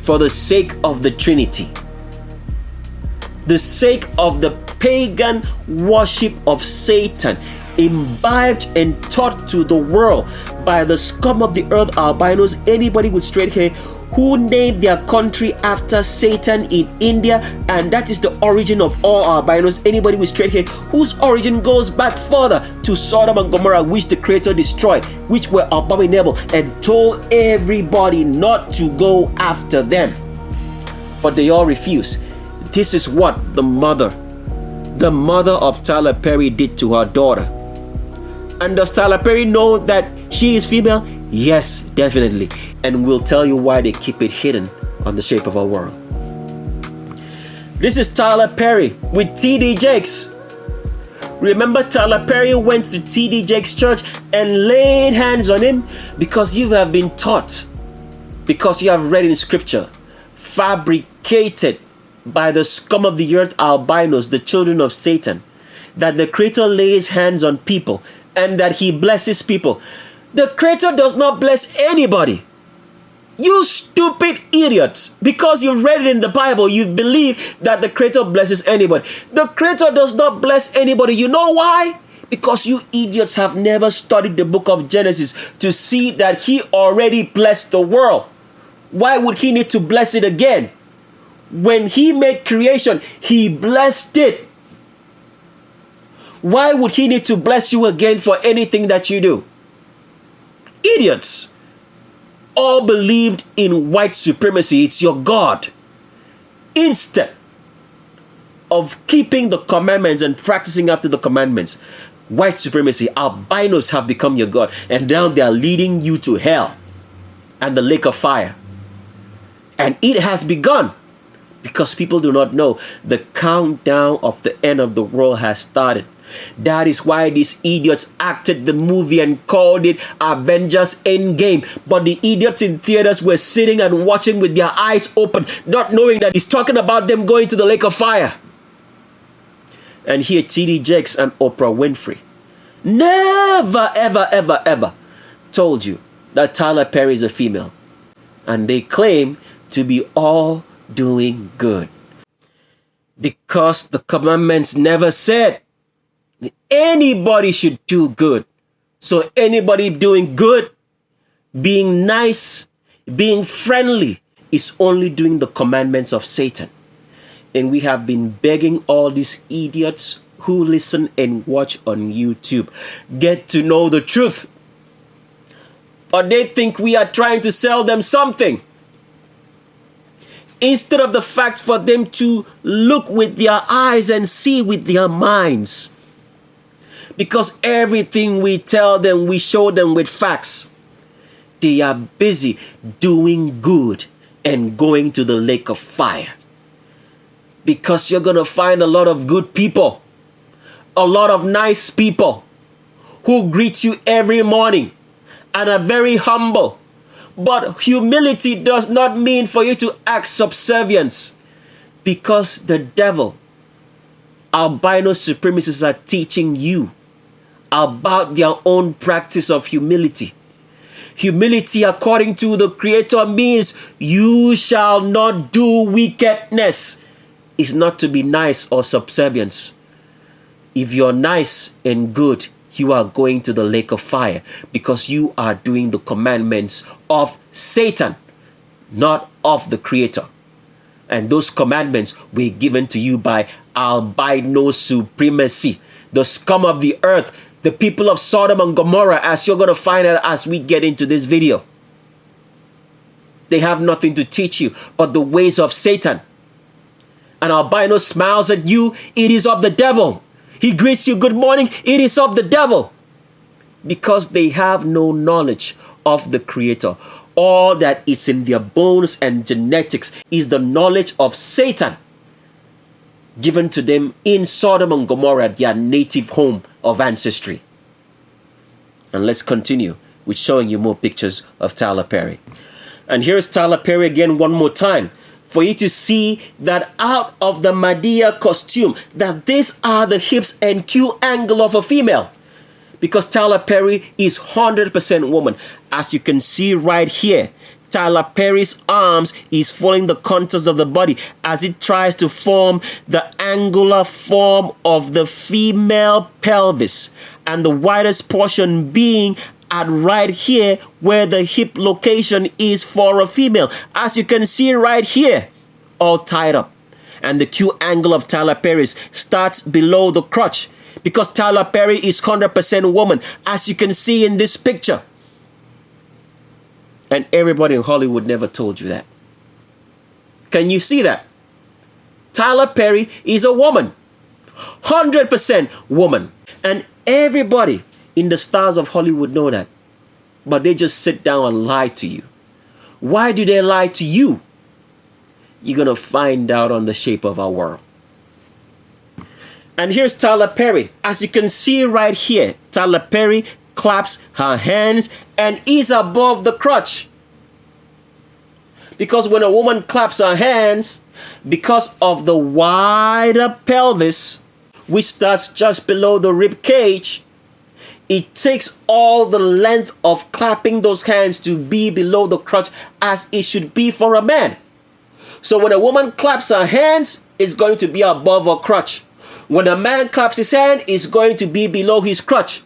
for the sake of the Trinity, the sake of the pagan worship of Satan, imbibed and taught to the world by the scum of the earth albinos, anybody with straight hair, who named their country after Satan in India, and that is the origin of all albinos. Anybody with straight hair whose origin goes back further to Sodom and Gomorrah, which the Creator destroyed, which were abominable, and told everybody not to go after them. But they all refused. This is what the mother of Tyler Perry did to her daughter. And does Tyler Perry know that she is female? Yes, definitely. And we'll tell you why they keep it hidden on The Shape of Our World. This is Tyler Perry with T.D. Jakes. Remember, Tyler Perry went to T.D. Jakes' church and laid hands on him because you have been taught, because you have read in scripture, fabricated by the scum of the earth albinos, the children of Satan, that the Creator lays hands on people and that he blesses people. The Creator does not bless anybody. You stupid idiots. Because you've read it in the Bible, you believe that the Creator blesses anybody. The Creator does not bless anybody. You know why? Because you idiots have never studied the book of Genesis to see that he already blessed the world. Why would he need to bless it again? When he made creation, he blessed it. Why would he need to bless you again for anything that you do? Idiots. All believed in white supremacy. It's your God. Instead of keeping the commandments and practicing after the commandments, white supremacy, albinos have become your God. And now they are leading you to hell and the lake of fire. And it has begun. Because people do not know the countdown of the end of the world has started. That is why these idiots acted the movie and called it Avengers Endgame. But the idiots in theaters were sitting and watching with their eyes open, not knowing that he's talking about them going to the lake of fire. And here T.D. Jakes and Oprah Winfrey never, ever, ever, ever told you that Tyler Perry is a female, and they claim to be all doing good. Because the commandments never said anybody should do good. So anybody doing good, being nice, being friendly, is only doing the commandments of Satan. And we have been begging all these idiots who listen and watch on YouTube, get to know the truth. But they think we are trying to sell them something, instead of the fact for them to look with their eyes and see with their minds. Because everything we tell them, we show them with facts. They are busy doing good and going to the lake of fire. Because you're going to find a lot of good people, a lot of nice people who greet you every morning and are very humble. But humility does not mean for you to act subservience, because the devil, albino supremacists, are teaching you about their own practice of humility. Humility, according to the Creator, means you shall not do wickedness. It's not to be nice or subservience. If you're nice and good, you are going to the lake of fire, because you are doing the commandments of Satan, not of the Creator. And those commandments were given to you by albino supremacy, the scum of the earth, the people of Sodom and Gomorrah, as you're going to find out as we get into this video. They have nothing to teach you but the ways of Satan. And albino smiles at you, it is of the devil. He greets you good morning, it is of the devil. Because they have no knowledge of the Creator. All that is in their bones and genetics is the knowledge of Satan, given to them in Sodom and Gomorrah, their native home of ancestry. And let's continue with showing you more pictures of Tyler Perry. And here's Tyler Perry again one more time, for you to see that out of the Medea costume, that these are the hips and Q angle of a female. Because Tyler Perry is 100% woman. As you can see right here, Tyler Perry's arms is following the contours of the body as it tries to form the angular form of the female pelvis, and the widest portion being at right here where the hip location is for a female. As you can see right here, all tied up. And the Q angle of Tyler Perry's starts below the crotch, because Tyler Perry is 100% woman, as you can see in this picture. And everybody in Hollywood never told you that. Can you see that? Tyler Perry is a woman. 100% woman. And everybody in the stars of Hollywood know that. But they just sit down and lie to you. Why do they lie to you? You're going to find out on the shape of our world. And here's Tyler Perry. As you can see right here, Tyler Perry claps her hands and is above the crotch. Because when a woman claps her hands, because of the wider pelvis, which starts just below the rib cage, it takes all the length of clapping those hands to be below the crotch, as it should be for a man. So when a woman claps her hands, it's going to be above her crotch. When a man claps his hand, it's going to be below his crotch.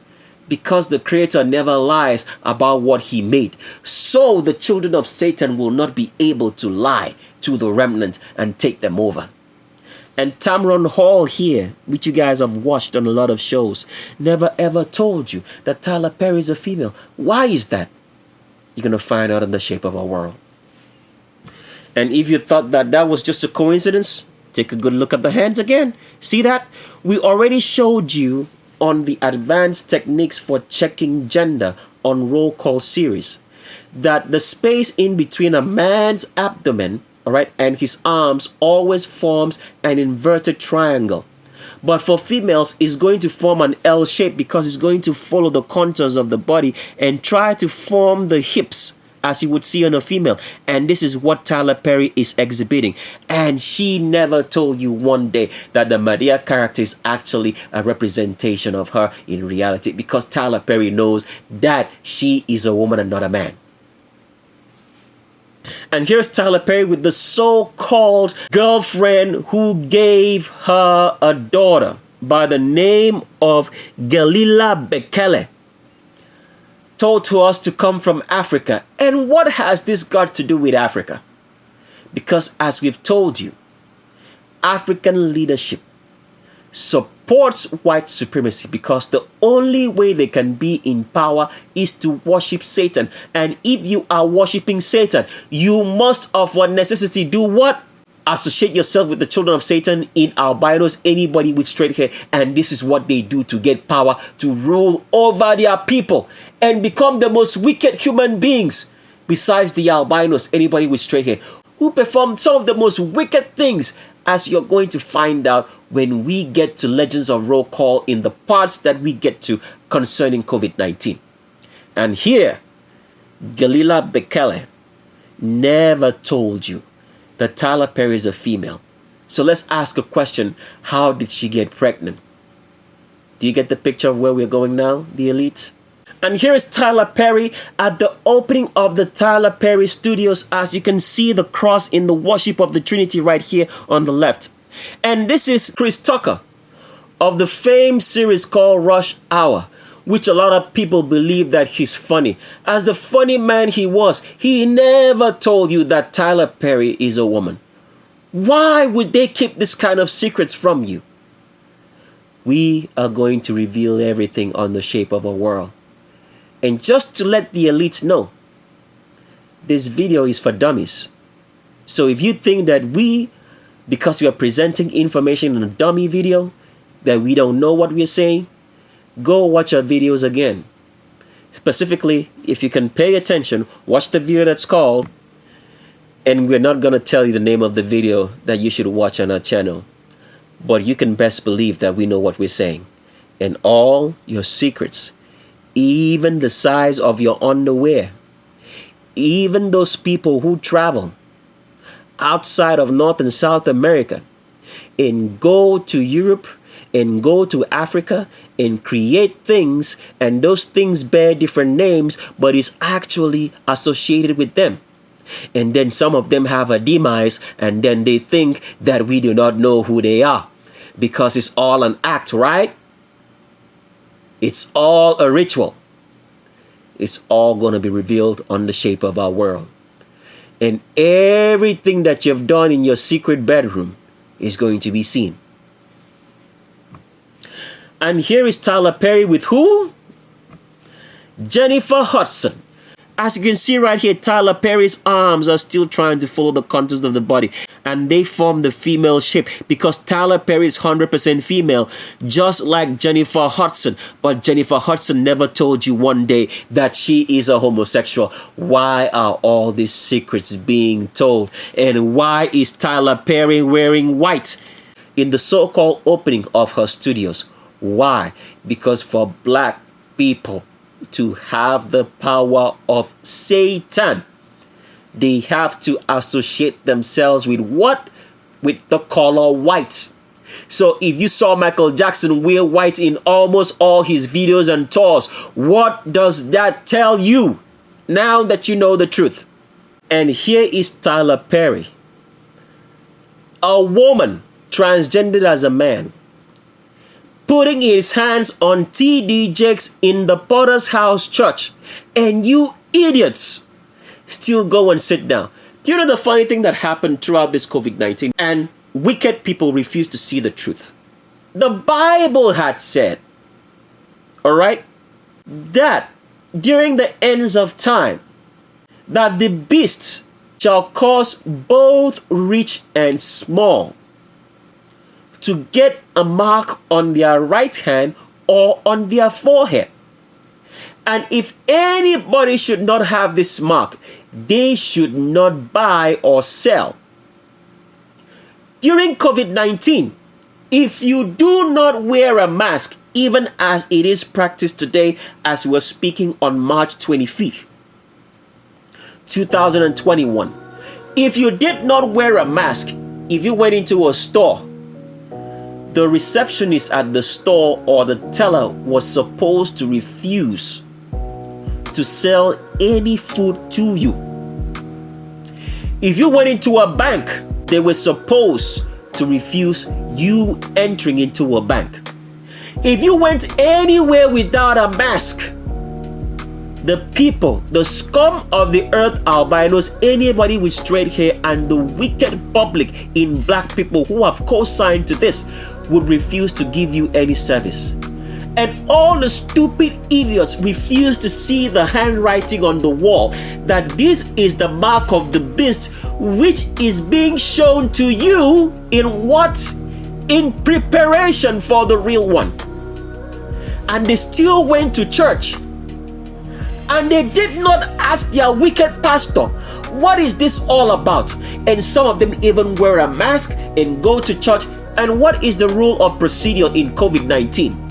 Because the Creator never lies about what He made. So the children of Satan will not be able to lie to the remnant and take them over. And Tamron Hall here, which you guys have watched on a lot of shows, never ever told you that Tyler Perry is a female. Why is that? You're going to find out in the shape of our world. And if you thought that that was just a coincidence, take a good look at the hands again. See that? We already showed you on the advanced techniques for checking gender on roll call series that the space in between a man's abdomen, all right, and his arms always forms an inverted triangle. But for females, it's going to form an L shape, because it's going to follow the contours of the body and try to form the hips as you would see on a female. And this is what Tyler Perry is exhibiting. And she never told you one day that the Medea character is actually a representation of her in reality, because Tyler Perry knows that she is a woman and not a man. And here's Tyler Perry with the so-called girlfriend who gave her a daughter by the name of Galila Bekele, told to us to come from Africa. And what has this got to do with Africa? Because as we've told you, African leadership supports white supremacy, because the only way they can be in power is to worship Satan. And if you are worshiping Satan, you must of what necessity do what? Associate yourself with the children of Satan, in albinos, anybody with straight hair. And this is what they do to get power, to rule over their people and become the most wicked human beings besides the albinos, anybody with straight hair, who perform some of the most wicked things, as you're going to find out when we get to Legends of Roll Call in the parts that we get to concerning COVID-19. And here, Galila Bekele never told you that Tyler Perry is a female. So let's ask a question. How did she get pregnant? Do you get the picture of where we're going now, the elite? And here is Tyler Perry at the opening of the Tyler Perry Studios. As you can see the cross in the worship of the Trinity right here on the left. And this is Chris Tucker of the famed series called Rush Hour, which a lot of people believe that he's funny. As the funny man he was, he never told you that Tyler Perry is a woman. Why would they keep this kind of secrets from you? We are going to reveal everything on The Shape of a World. And just to let the elites know, this video is for dummies. So if you think that we, because we are presenting information in a dummy video, that we don't know what we're saying, go watch our videos again. Specifically, if you can pay attention, watch the video that's called, and we're not going to tell you the name of the video that you should watch on our channel, but you can best believe that we know what we're saying. And all your secrets, even the size of your underwear, even those people who travel outside of North and South America and go to Europe and go to Africa and create things, and those things bear different names, but is actually associated with them. And then some of them have a demise, and then they think that we do not know who they are, because it's all an act, right? It's all a ritual. It's all going to be revealed on The Shape of Our World. And everything that you've done in your secret bedroom is going to be seen. And here is Tyler Perry with who? Jennifer Hudson. As you can see right here, Tyler Perry's arms are still trying to follow the contours of the body, and they form the female shape, because Tyler Perry is 100% female, just like Jennifer Hudson. But Jennifer Hudson never told you one day that she is a homosexual. Why are all these secrets being told? And why is Tyler Perry wearing white in the so-called opening of her studios? Why? Because for black people to have the power of Satan, they have to associate themselves with what? With the color white. So if you saw Michael Jackson wear white in almost all his videos and tours, what does that tell you now that you know the truth? And here is Tyler Perry, a woman transgendered as a man, putting his hands on T.D. Jakes in the Potter's House Church. And you idiots still go and sit down. Do you know the funny thing that happened throughout this COVID-19? And wicked people refuse to see the truth. The Bible had said, all right, that during the ends of time, that the beast shall cause both rich and small to get a mark on their right hand or on their forehead. And if anybody should not have this mark, they should not buy or sell. During COVID-19, if you do not wear a mask, even as it is practiced today, as we're speaking on March 25th, 2021. If you did not wear a mask, if you went into a store, the receptionist at the store or the teller was supposed to refuse to sell any food to you. If you went into a bank, they were supposed to refuse you entering into a bank. If you went anywhere without a mask, the people, the scum of the earth, albinos, anybody with straight hair, and the wicked public in black people who have co-signed to this would refuse to give you any service. And all the stupid idiots refuse to see the handwriting on the wall that this is the mark of the beast, which is being shown to you in what? In preparation for the real one. And they still went to church. And they did not ask their wicked pastor, what is this all about? And some of them even wear a mask and go to church. And what is the rule of procedure in COVID-19?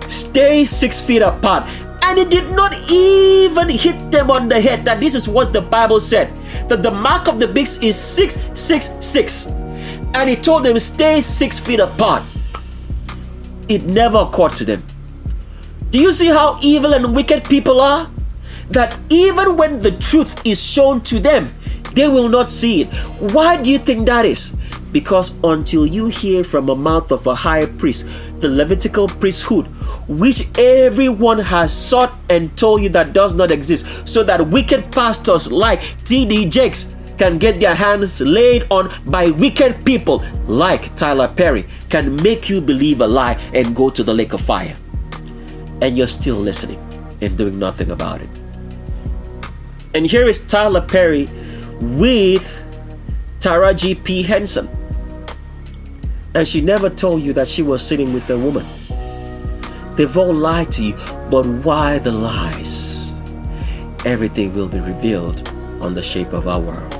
Stay 6 feet apart. And it did not even hit them on the head that this is what the Bible said, that the mark of the beast is 666. And he told them, stay 6 feet apart. It never occurred to them. Do you see how evil and wicked people are? That even when the truth is shown to them, they will not see it. Why do you think that is? Because until you hear from the mouth of a high priest, the Levitical priesthood, which everyone has sought and told you that does not exist, so that wicked pastors like T.D. Jakes can get their hands laid on by wicked people like Tyler Perry, can make you believe a lie and go to the lake of fire. And you're still listening and doing nothing about it. And here is Tyler Perry with Taraji P. Henson. And she never told you that she was sitting with a woman. They've all lied to you, but why the lies? Everything will be revealed on the Shape of Our World.